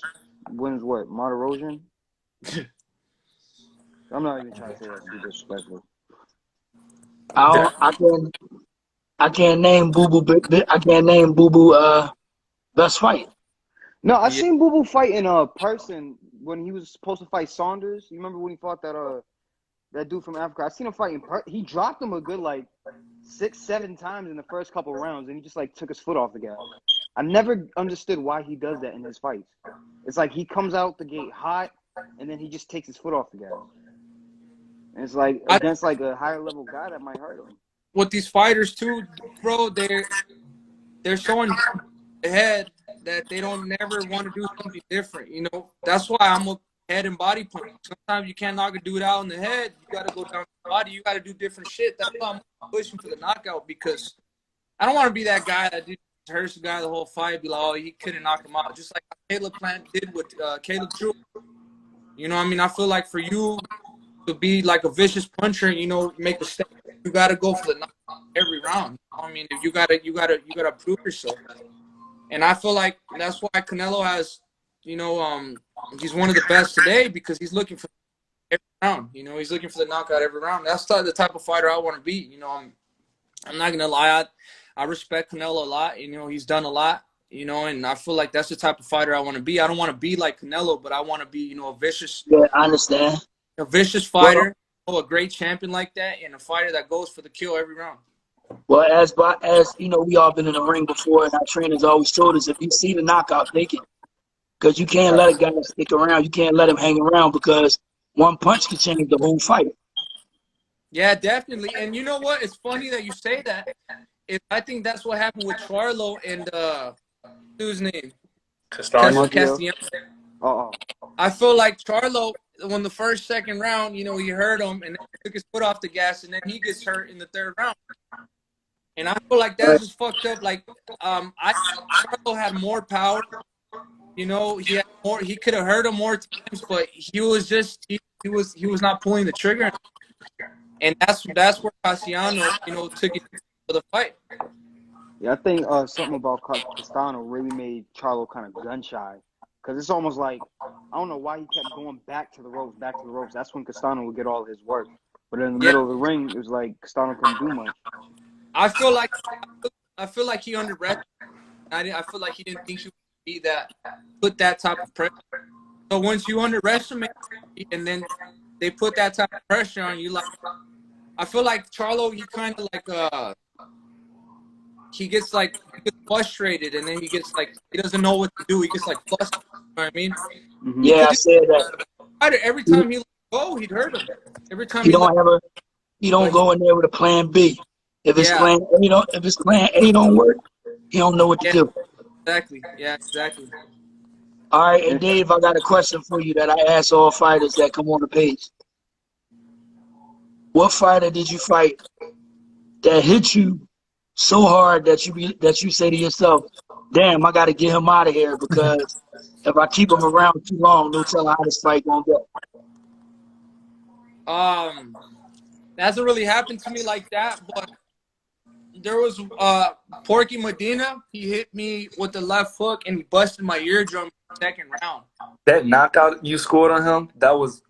wins? What? Moderosion? I'm not even trying to say that to be disrespectful. I can't name Boo Boo. I can't name Boo Boo best fight. No, I seen Boo Boo fight in person when he was supposed to fight Saunders. You remember when he fought that dude from Africa? I seen him fight in person. He dropped him a good like 6-7 times in the first couple of rounds, and he just like took his foot off the gas. I never understood why he does that in his fights. It's like he comes out the gate hot, and then he just takes his foot off the gas. And it's like against like a higher level guy that might hurt him. With these fighters too, bro, they're showing ahead that they don't never want to do something different. You know, that's why I'm a head and body punch. Sometimes you can't knock a dude out in the head. You got to go down the body. You got to do different shit. That's why I'm pushing for the knockout, because I don't want to be that guy that just hurts the guy the whole fight. Be like, oh, he couldn't knock him out. Just like Caleb Plant did with Caleb Drew. You know what I mean? I feel like for you to be like a vicious puncher and, you know, make a step, you got to go for the knockout every round. I mean, if you gotta prove yourself. And I feel like that's why Canelo has, you know, he's one of the best today, because he's looking for every round. You know, he's looking for the knockout every round. That's the type of fighter I want to be. You know, I'm not gonna lie, I respect Canelo a lot. You know, he's done a lot. You know, and I feel like that's the type of fighter I want to be. I don't want to be like Canelo, but I want to be, you know, a vicious. Yeah, I understand. A vicious fighter, a great champion like that, and a fighter that goes for the kill every round. Well, as you know, we all been in the ring before, and our trainers always told us, if you see the knockout, take it. Because you can't let a guy stick around. You can't let him hang around, because one punch can change the whole fight. Yeah, definitely. And you know what? It's funny that you say that. I think that's what happened with Charlo and who's name? Castellano. I feel like Charlo, when the second round, you know, he hurt him and then he took his foot off the gas, and then he gets hurt in the 3rd round. And I feel like that's just fucked up. Like, Charlo had more power. You know, he had more. He could have hurt him more times, but he was just he was not pulling the trigger. And that's where Cassiano, you know, took it for the fight. Yeah, I think something about Castano really made Charlo kind of gun shy, because it's almost like, I don't know why he kept going back to the ropes, back to the ropes. That's when Castano would get all his work. But in the middle of the ring, it was like Castano couldn't do much. I feel like he underestimated. I feel like he didn't think he would be that, put that type of pressure. So once you underestimate, and then they put that type of pressure on you, like, I feel like Charlo, he kind of like he gets frustrated, and then he gets like, he doesn't know what to do. He gets like flustered. You know what I mean? Mm-hmm. Yeah, I said that. Every time he let go, he'd hurt him. Every time you don't go in there with a plan B. If it's plan A don't work, you don't know what to do. Exactly. Yeah, exactly. All right, and Dave, I got a question for you that I ask all fighters that come on the page. What fighter did you fight that hit you so hard that you say to yourself, "Damn, I got to get him out of here, because if I keep him around too long, no telling how this fight gonna go." That hasn't really happened to me like that, but there was Porky Medina. He hit me with the left hook and he busted my eardrum in the second round. That knockout you scored on him,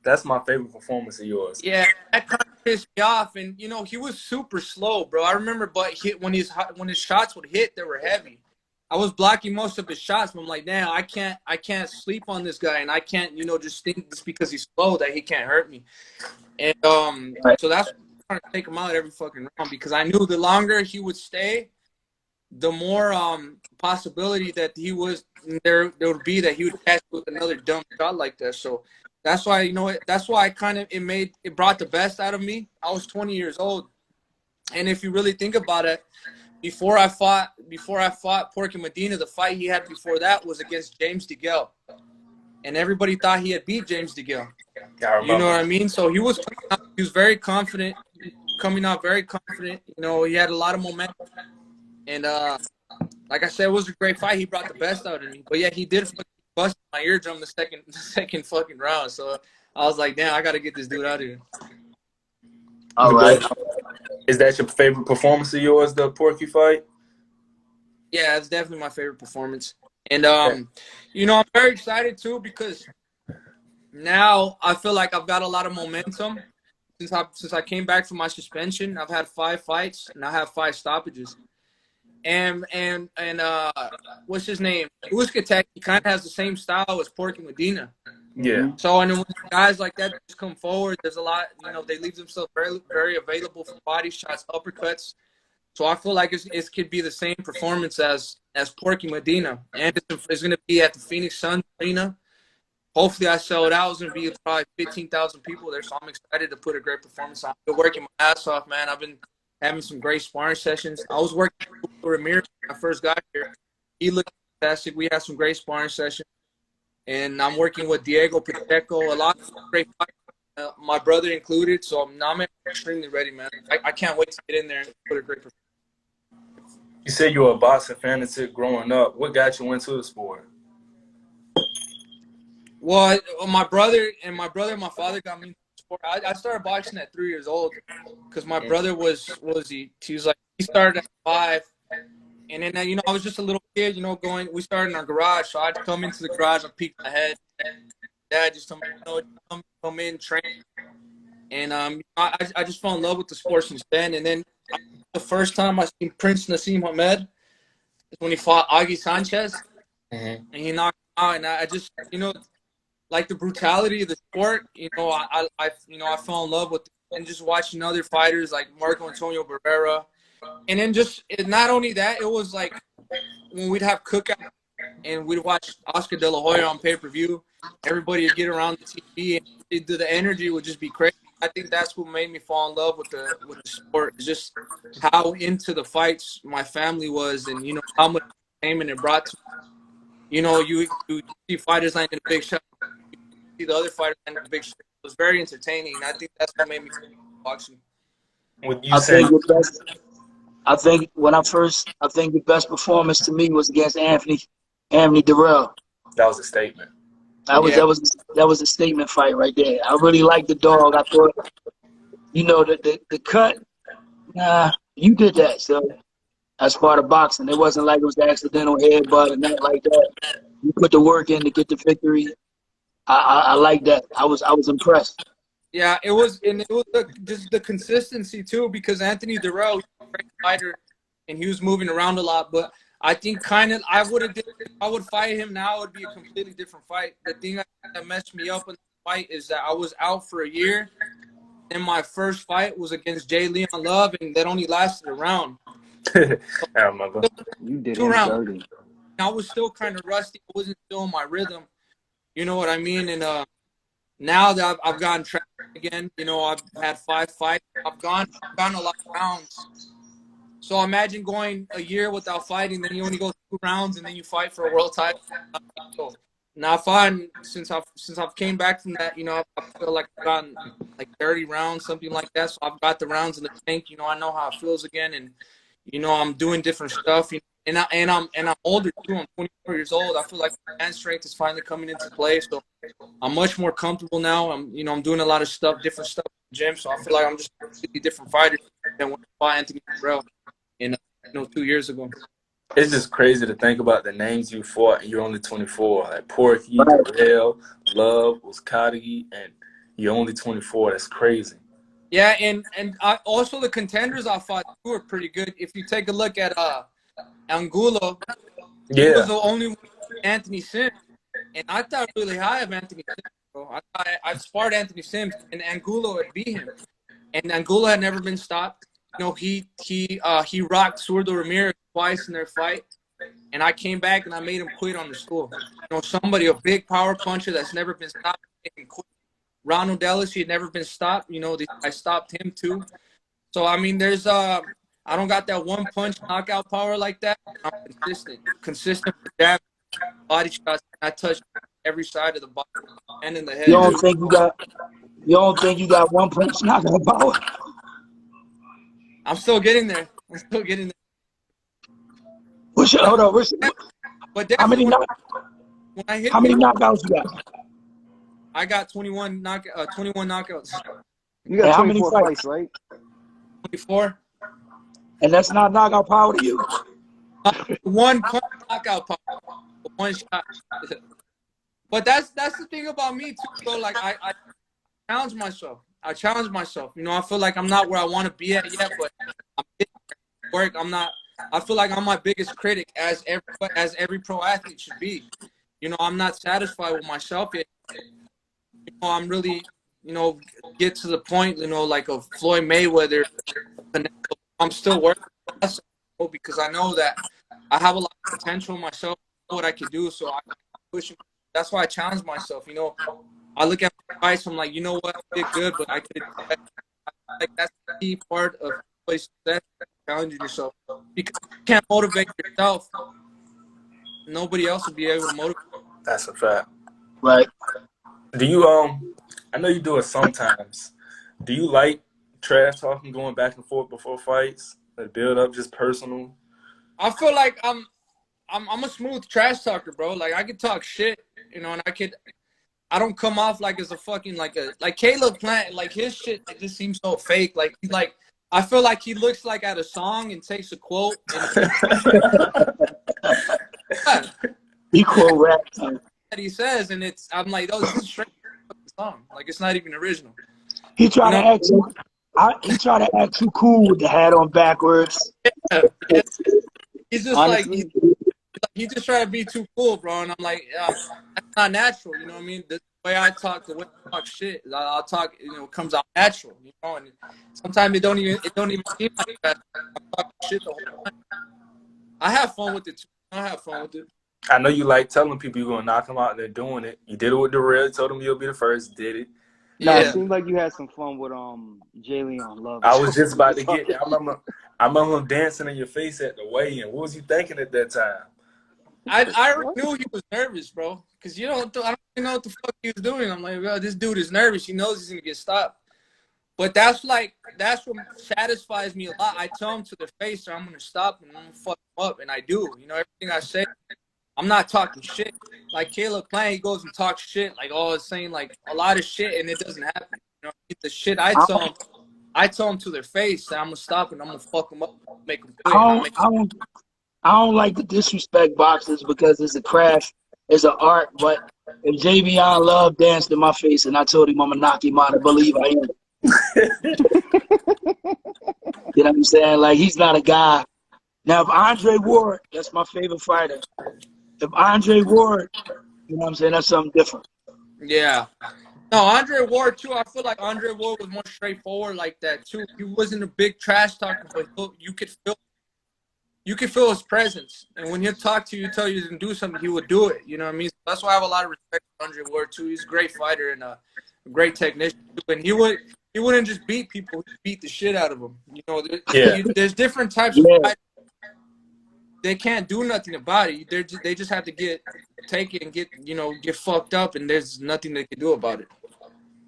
that's my favorite performance of yours. Yeah, that kind of pissed me off, and you know, he was super slow, bro. I remember, but when his shots would hit, they were heavy. I was blocking most of his shots, but I'm like, damn, I can't sleep on this guy, and I can't, you know, just think just because he's slow that he can't hurt me. And so that's why I'm trying to take him out every fucking round, because I knew the longer he would stay, the more possibility that there would be that he would catch with another dumb shot like that. So that's why, you know, that's why it brought the best out of me. I was 20 years old, and if you really think about it, before I fought Porky Medina, the fight he had before that was against James DeGale, and everybody thought he had beat James DeGale. You know what I mean? So he was very confident, coming out very confident. You know, he had a lot of momentum, and like I said, it was a great fight. He brought the best out of me. But yeah, he did bust my eardrum the second fucking round. So I was like, damn, I got to get this dude out of here. All right. Is that your favorite performance of yours, the Porky fight? Yeah, it's definitely my favorite performance. And, you know, I'm very excited, too, because now I feel like I've got a lot of momentum. Since I came back from my suspension, I've had 5 fights, and I have 5 stoppages. And what's his name? Uzcategui kind of has the same style as Porky Medina. Yeah. So, and when guys like that just come forward, there's a lot, you know, they leave themselves very, very available for body shots, uppercuts. So I feel like it could be the same performance as Porky Medina. And it's going to be at the Phoenix Suns Arena. Hopefully I sell it out. It's going to be probably 15,000 people there. So I'm excited to put a great performance on. I've been working my ass off, man. I've been having some great sparring sessions. I was working with Ramirez when I first got here. He looked fantastic. We had some great sparring sessions. And I'm working with Diego Pacheco, a lot of great fighters, my brother included. So I'm extremely ready, man. I can't wait to get in there and put a great performance. You said you were a boxing fanatic growing up. What got you into the sport? Well, my brother and my father got me into the sport. I started boxing at 3 years old because my brother he started at 5. And then, you know, I was just a little kid, you know, we started in our garage. So I'd come into the garage and peek my head. Dad just told me, you know, come in, train. And I just fell in love with the sport since then. And then the first time I seen Prince Nassim Hamed is when he fought Augie Sanchez. And he knocked him out. And I just, you know, like the brutality of the sport, you know, I fell in love with it. And just watching other fighters like Marco Antonio Barrera. And then not only that, it was like when we'd have cookout and we'd watch Oscar De La Hoya on pay-per-view, everybody would get around the TV and the energy would just be crazy. I think that's what made me fall in love with the sport, is just how into the fights my family was, and, you know, how much entertainment it brought to me. You know, you see fighters landing a big shot, you see the other fighters landing a big shot. It was very entertaining, and I think that's what made me boxing. Would you say I think the best performance to me was against Anthony Durrell. That was a statement. That was a statement fight right there. I really liked the dog. I thought, the cut. Nah, you did that. So that's part of boxing. It wasn't like it was an accidental headbutt and nothing like that. You put the work in to get the victory. I like that. I was impressed. Yeah, it was just the consistency too, because Anthony Durrell was a great fighter and he was moving around a lot. But I think if I would fight him now, it would be a completely different fight. The thing that messed me up in the fight is that I was out for a year, and my first fight was against Jay Leon Love, and that only lasted a round. I remember. You did 2 rounds. dirty. I was still kind of rusty. I wasn't still in my rhythm. You know what I mean? And now that I've gotten traction again, I've had 5 fights. I've gone a lot of rounds. So imagine going a year without fighting, then you only go 2 rounds, and then you fight for a world title. Now, since I've came back from that, I feel like I've gotten like 30 rounds, something like that. So I've got the rounds in the tank. I know how it feels again, and I'm doing different stuff. And I'm older too. I'm 24 years old. I feel like my hand strength is finally coming into play. So I'm much more comfortable now. I'm doing a lot of stuff, different stuff in the gym. So I feel like I'm just a completely different fighter than when I fought Anthony Durrell 2 years ago. It's just crazy to think about the names you fought and you're only 24. Like Porky, Durrell, Love, Uzcategui, and you're only 24. That's crazy. Yeah, and also the contenders I fought too are pretty good. If you take a look at Angulo, he was the only one Anthony Sims, and I thought really high of Anthony Sims, bro. I thought I sparred Anthony Sims, and Angulo had beat him, and Angulo had never been stopped. He rocked Zurdo Ramirez twice in their fight, and I came back and I made him quit on the stool. Somebody, a big power puncher that's never been stopped, Ronald Ellis, he had never been stopped. I stopped him too. So I mean, there's I don't got that one punch knockout power like that. I'm consistent with jab, body shots. I touch every side of the body and in the head. You don't think you got one punch knockout power? I'm still getting there. Hold on. But how many knockouts you got? I got 21 knockouts. You got how 24 many fights, right? 24. And that's not knockout power to you? One punch knockout power. One shot. But that's the thing about me too, bro. Like I challenge myself. I feel like I'm not where I want to be at yet, but I'm getting work. I feel like I'm my biggest critic, as every pro athlete should be. I'm not satisfied with myself yet. I'm really, get to the point, like of Floyd Mayweather. I'm still working on myself because I know that I have a lot of potential in myself, what I can do. So I push. That's why I challenge myself. I look at my fights. I'm like, what, I did good, but I could. Like that's the key part of success, challenging yourself. Because you can't motivate yourself, nobody else will be able to motivate. That's a fact. Right. Do you I know you do it sometimes. Do you like trash talking, going back and forth before fights, like build up, just personal? I feel like I'm a smooth trash talker, bro. Like I could talk shit, and I don't come off like as a fucking like Caleb Plant, like his shit just seems so fake. Like I feel like he looks like at a song and takes a quote and he quote rap that he says, and I'm like, oh, this is straight song. Like it's not even original. He tried to act too cool with the hat on backwards. Yeah. He's just honestly, he just trying to be too cool, bro. And I'm like, that's not natural. You know what I mean? The way I talk, the way I talk shit, I'll talk. Comes out natural. And sometimes it don't even seem like that. I'm talking shit the whole time. I have fun with it too. I know you like telling people you're gonna knock them out, and they're doing it. You did it with Durrell. Told them you'll be the first. Did it. Yeah, it seemed like you had some fun with Jay Leon Love. I was just about to get there. I remember him dancing in your face at the weigh-in. What was you thinking at that time? I knew he was nervous, bro. Because I don't even know what the fuck he was doing. I'm like, well, this dude is nervous. He knows he's gonna get stopped. But that's what satisfies me a lot. I tell them to their face, or I'm gonna stop and I'm gonna fuck them up, and I do. You know, everything I say, I'm not talking shit. Like Caleb Klein, he goes and talks shit, like saying like a lot of shit, and it doesn't happen. You know, the shit I tell them to their face that I'm gonna stop and I'm gonna fuck them up, make them quit. I don't like the disrespect boxers because it's a craft, it's an art. But if Javion Love danced in my face and I told him I'm gonna knock him out, I believe I am. You know what I'm saying? Like, he's not a guy. Now, if Andre Ward, that's my favorite fighter. If Andre Ward, you know what I'm saying, that's something different. Yeah. No, Andre Ward too. I feel like Andre Ward was more straightforward like that too. He wasn't a big trash talker, but you could feel his presence. And when he'll talk to you, tell you to do something, he would do it. You know what I mean? That's why I have a lot of respect for Andre Ward too. He's a great fighter and a great technician too. And he wouldn't just beat people; he'd beat the shit out of them. You know, there's different types of fighters. They can't do nothing about it. They just have to take it and get fucked up, and there's nothing they can do about it.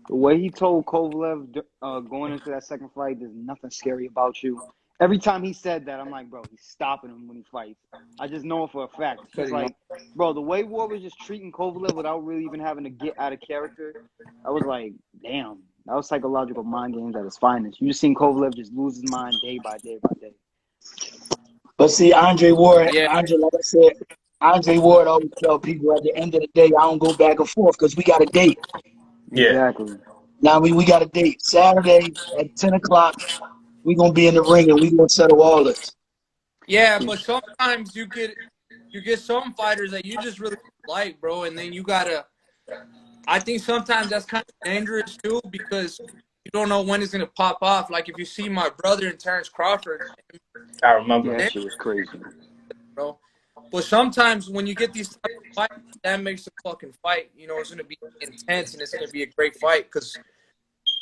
The way he told Kovalev going into that second fight, there's nothing scary about you. Every time he said that, I'm like, bro, he's stopping him when he fights. I just know it for a fact. Because, like, bro, the way Ward was just treating Kovalev without really even having to get out of character, I was like, damn. That was psychological mind games at its finest. You just seen Kovalev just lose his mind day by day by day. But see, Andre Ward, like I said, Andre Ward always tell people at the end of the day, I don't go back and forth because we got a date. Yeah. Exactly. Now we got a date. Saturday at 10 o'clock, we're going to be in the ring and we're going to settle all this. Yeah, but sometimes you get some fighters that you just really like, bro, and then you got to – I think sometimes that's kind of dangerous too because you don't know when it's going to pop off. Like if you see my brother and Terrence Crawford – I remember. That shit was crazy. Bro. But sometimes when you get these type of fights, that makes the fucking fight, it's going to be intense and it's going to be a great fight because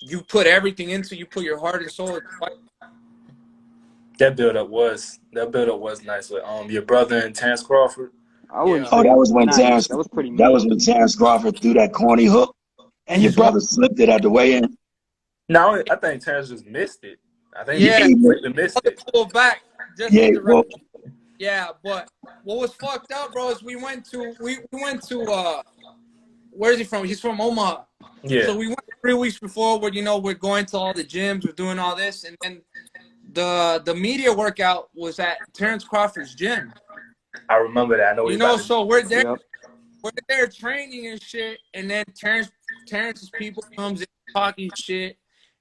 you put everything into you put your heart and soul into the fight. That build-up was nice with your brother and Terrence Crawford. That was when Terrence Crawford threw that corny hook and your brother slipped it at the weigh-in. No, I think Terrence just missed it. I think he missed it. Pull back. Yeah, but what was fucked up, bro, is we went to where is he from? He's from Omaha. Yeah. So we went 3 weeks before where we're going to all the gyms, we're doing all this, and then the media workout was at Terrence Crawford's gym. I remember that. I know. So we're there. Yep. We're there training and shit, and then Terrence's people comes in talking shit.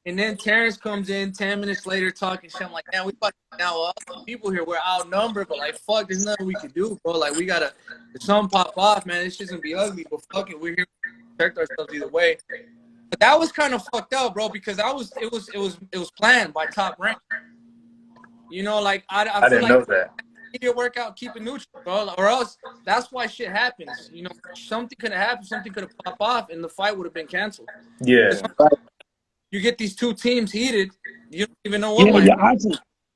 And then Terrence comes in 10 minutes later talking shit. I'm like, man, we fucking now people here. We're outnumbered, but like, fuck, there's nothing we can do, bro. Like, we gotta, if something pop off, man, this shit's gonna be ugly. But fuck it, we're here to protect ourselves either way. But that was kind of fucked up, bro, because it was planned by Top Rank. Like I feel didn't like know that. Media workout, keep it neutral, bro, or else that's why shit happens. Something could have happened, something could have popped off, and the fight would have been canceled. Yeah. You get these two teams heated, you don't even know what might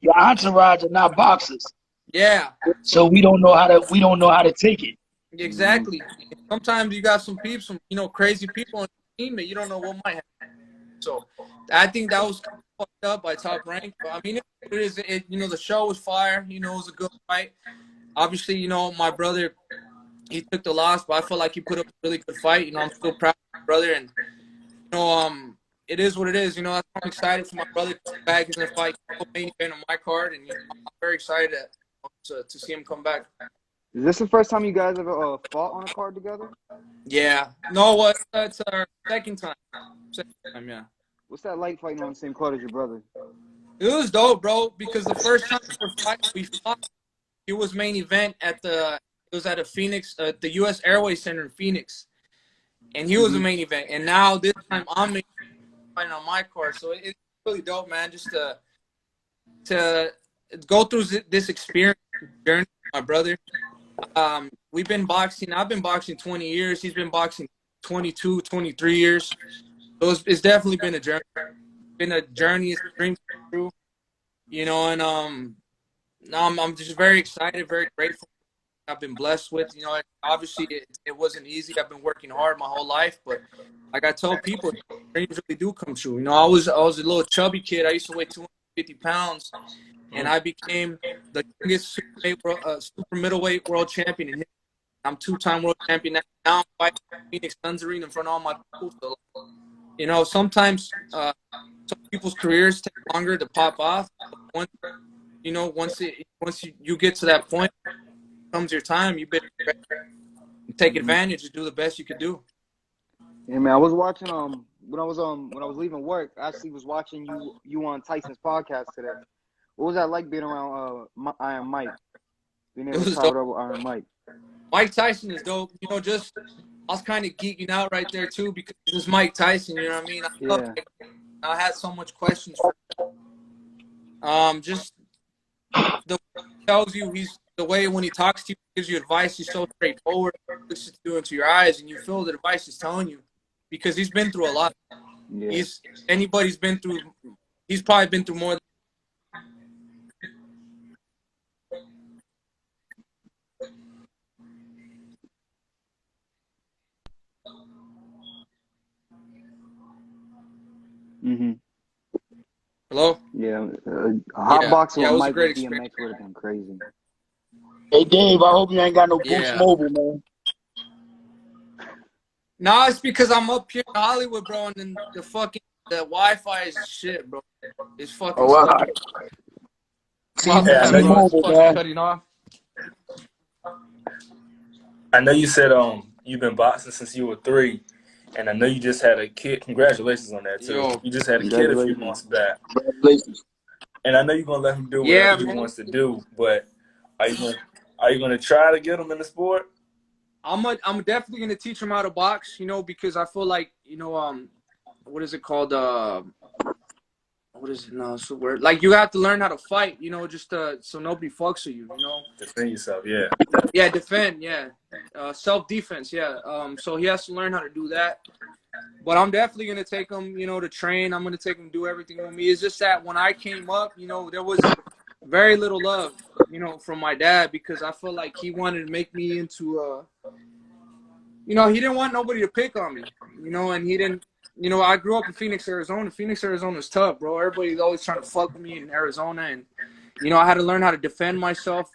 your entourage are not boxers. Yeah. So we don't know how to take it. Exactly. Sometimes you got some people, crazy people on the team that you don't know what might happen. So I think that was fucked up by Top Rank. But I mean, the show was fire. It was a good fight. Obviously, my brother, he took the loss, but I felt like he put up a really good fight. I'm still proud of my brother, and it is what it is. I'm excited for my brother to come back. He's gonna fight main event on my card, and I'm very excited to see him come back. Is this the first time you guys ever fought on a card together? Yeah. No, it's our second time. Yeah. What's that like fighting on the same card as your brother? It was dope, bro, because the first time we fought, it was main event at a Phoenix, the U.S. Airways Center in Phoenix, and he was the main event. And now this time I'm fighting on my card, so it's really dope, man. Just to go through this experience journey with my brother. We've been boxing. I've been boxing 20 years. He's been boxing 22, 23 years. So it's definitely been a journey. Been a journey. It's a dream come true. And now I'm just very excited, very grateful. I've been blessed with. You know, obviously it wasn't easy. I've been working hard my whole life, but like I tell people, dreams really do come true. You know, I was a little chubby kid. I used to weigh 250 pounds, and I became the youngest super middleweight world champion in history. I'm 2-time world champion now. Now I'm fighting Phoenix Suns arena in front of all my people. So, you know, sometimes some people's careers take longer to pop off. But once you get to that point, comes your time. You better take advantage and do the best you can do. Yeah, man. I was watching when I was leaving work. I actually was watching you on Tyson's podcast today. What was that like being around Iron Mike? Being able to talk with Iron Mike. Mike Tyson is dope. You know, just I was kind of geeking out right there too because it's Mike Tyson. You know what I mean? I had so much questions for him. Just the way he tells you, the way when he talks to you, gives you advice. He's so straightforward. Listens to you into your eyes, and you feel the advice he's telling you because he's been through a lot. Yeah. He's probably been through more. Hello? Yeah. Hot boxing with Mike and DMX would have been crazy. Hey, Dave, I hope you ain't got no Boost Mobile, man. No, it's because I'm up here in Hollywood, bro, and then the Wi-Fi is shit, bro. It's fucking stuck. Cutting off. I know you said you've been boxing since you were 3. And I know you just had a kid. Congratulations on that, too. Yo, you just had a kid a few months back. Congratulations. And I know you're going to let him do whatever he wants to do, but are you going to try to get him in the sport? I'm definitely going to teach him how to box, you know, because I feel like, you know, what is it called? What is it? No, it's the word. Like, you have to learn how to fight, you know, just so nobody fucks with you, you know. Defend yourself, yeah. Yeah, defend, yeah. Self-defense, yeah. So he has to learn how to do that. But I'm definitely going to take him, you know, to train. I'm going to take him to do everything with me. It's just that when I came up, you know, there was very little love, you know, from my dad because I feel like he wanted to make me into you know, he didn't want nobody to pick on me, you know, and he didn't. You know, I grew up in Phoenix, Arizona. Phoenix, Arizona is tough, bro. Everybody's always trying to fuck with me in Arizona. And, you know, I had to learn how to defend myself.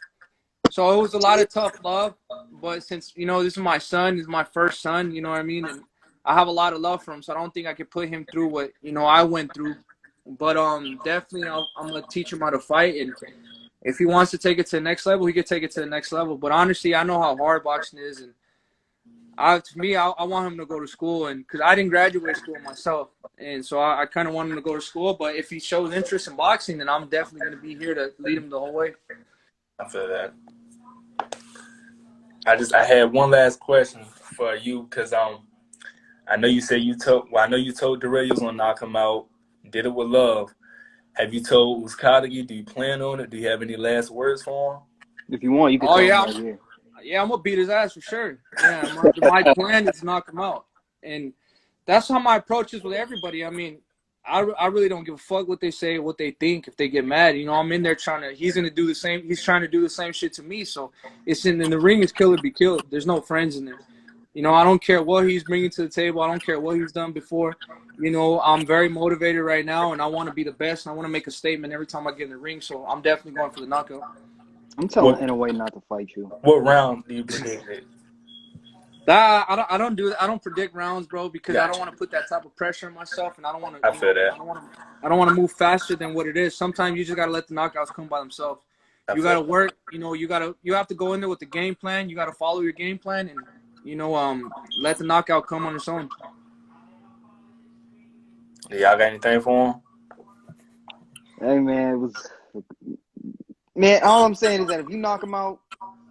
So it was a lot of tough love. But since, you know, this is my son, this is my first son, you know what I mean? And I have a lot of love for him. So I don't think I could put him through what, you know, I went through. But definitely I'm going to teach him how to fight. And if he wants to take it to the next level, he could take it to the next level. But honestly, I know how hard boxing is. And to me, I want him to go to school, and because I didn't graduate school myself, and so I kind of want him to go to school. But if he shows interest in boxing, then I'm definitely going to be here to lead him the whole way. I feel that. I had one last question for you because I know you said I know you told Dejay you was gonna knock him out. Did it with love. Have you told Uzcategui? Do you plan on it? Do you have any last words for him? If you want, you can. Oh yeah. Yeah, I'm going to beat his ass for sure. Yeah, my plan is to knock him out. And that's how my approach is with everybody. I mean, I really don't give a fuck what they say, what they think, if they get mad. You know, I'm in there he's going to do the same. He's trying to do the same shit to me. So it's in the ring is kill or be killed. There's no friends in there. You know, I don't care what he's bringing to the table. I don't care what he's done before. You know, I'm very motivated right now, and I want to be the best, and I want to make a statement every time I get in the ring. So I'm definitely going for the knockout. I'm telling in a way not to fight you. What round do you predict it? I don't do that. I don't predict rounds, bro, because I don't want to put that type of pressure on myself, and I don't want to. I feel that. I don't want to move faster than what it is. Sometimes you just gotta let the knockouts come by themselves. You gotta work. You know, you have to go in there with the game plan. You gotta follow your game plan, and you know, let the knockout come on its own. Do y'all got anything for him? Hey man, Man, all I'm saying is that if you knock him out,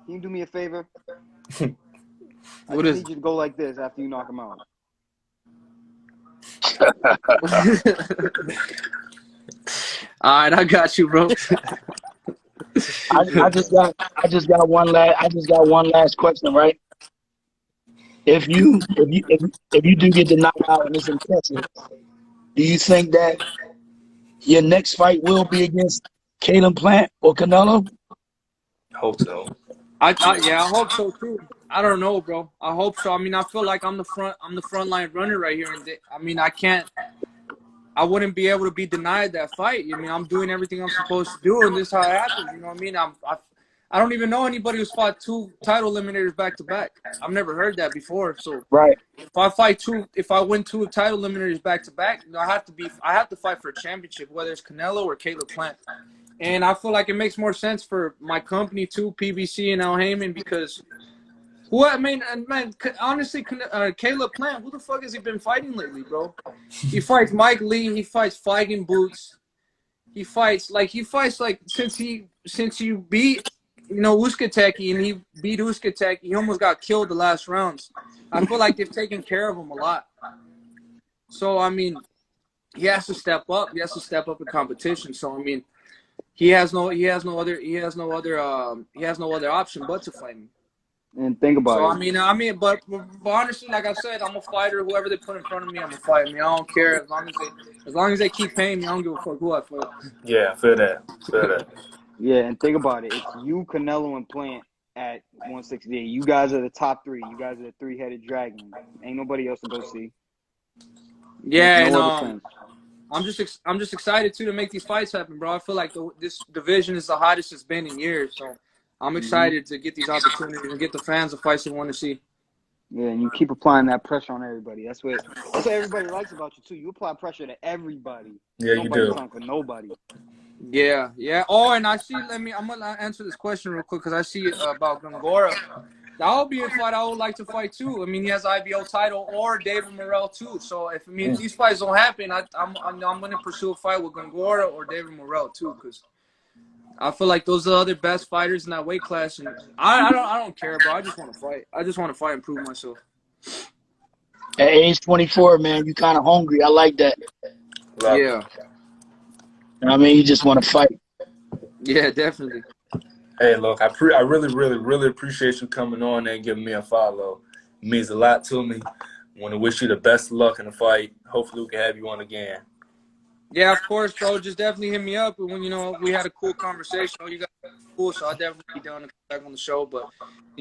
can you do me a favor? I need you to go like this after you knock him out. All right, I got you, bro. I just got one last question, right? If you do get the knockout and it's impressive, do you think that your next fight will be against Caleb Plant or Canelo? Hope so. Yeah, I hope so too. I don't know, bro. I hope so. I mean, I feel like I'm the front line runner right here, and I mean, I wouldn't be able to be denied that fight. I mean, I'm doing everything I'm supposed to do, and this is how it happens. You know what I mean? I don't even know anybody who's fought 2 title eliminators back to back. I've never heard that before. So Right. if I win 2 title eliminators back to back, I have to fight for a championship, whether it's Canelo or Caleb Plant. And I feel like it makes more sense for my company too, PBC and Al Heyman, because man, honestly, Caleb Plant, who the fuck has he been fighting lately, bro? He fights Mike Lee, he fights Feigen Boots, he fights like since you beat Uzcategui, and he beat Uzcategui, he almost got killed the last rounds. I feel like they've taken care of him a lot. So I mean, he has to step up. He has to step up in competition. So I mean, he has no other option but to fight me. And think about So it. I mean, but honestly, like I said, I'm a fighter. Whoever they put in front of me, I'm a fighter. I mean, I don't care as long as they keep paying me. I don't give a fuck who I fight. Yeah, I feel that. Yeah, and think about it. It's you, Canelo, and Plant at 168. You guys are the top 3. You guys are the 3-headed dragon. Ain't nobody else to go see. Yeah, no and other sense. I'm just excited too to make these fights happen, bro. I feel like this division is the hottest it's been in years. So I'm excited to get these opportunities and get the fans the fights they want to see. Yeah, and you keep applying that pressure on everybody. That's what everybody likes about you too. You apply pressure to everybody. Yeah, Nobody you do. time for nobody. Yeah. Oh, and I see. I'm gonna answer this question real quick because I see about Gongora. That would be a fight I would like to fight too. I mean, he has IBO title or David Morrell too. So if these fights don't happen, I'm gonna pursue a fight with Gongora or David Morrell too, because I feel like those are the other best fighters in that weight class. And I don't care, bro. I just want to fight. I just want to fight and prove myself. At age 24, man, you kind of hungry. I like that. Love Yeah. You know what I mean? You just want to fight. Yeah, definitely. Hey, look, I really appreciate you coming on and giving me a follow. It means a lot to me. I want to wish you the best of luck in the fight. Hopefully we can have you on again. Yeah, of course, bro. Just definitely hit me up when we had a cool conversation. You guys are cool, so I'll definitely be down to come back on the show. But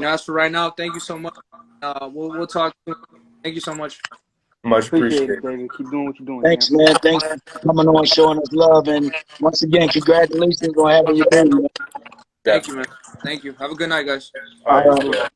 as for right now, thank you so much. We'll talk soon. Thank you so much. Much Appreciate appreciated. it, David. Keep doing what you're doing. Thanks, man. Thanks for coming on, showing us love. And once again, congratulations on having your baby, man. Thank you, man. Thank you. Have a good night, guys. All right.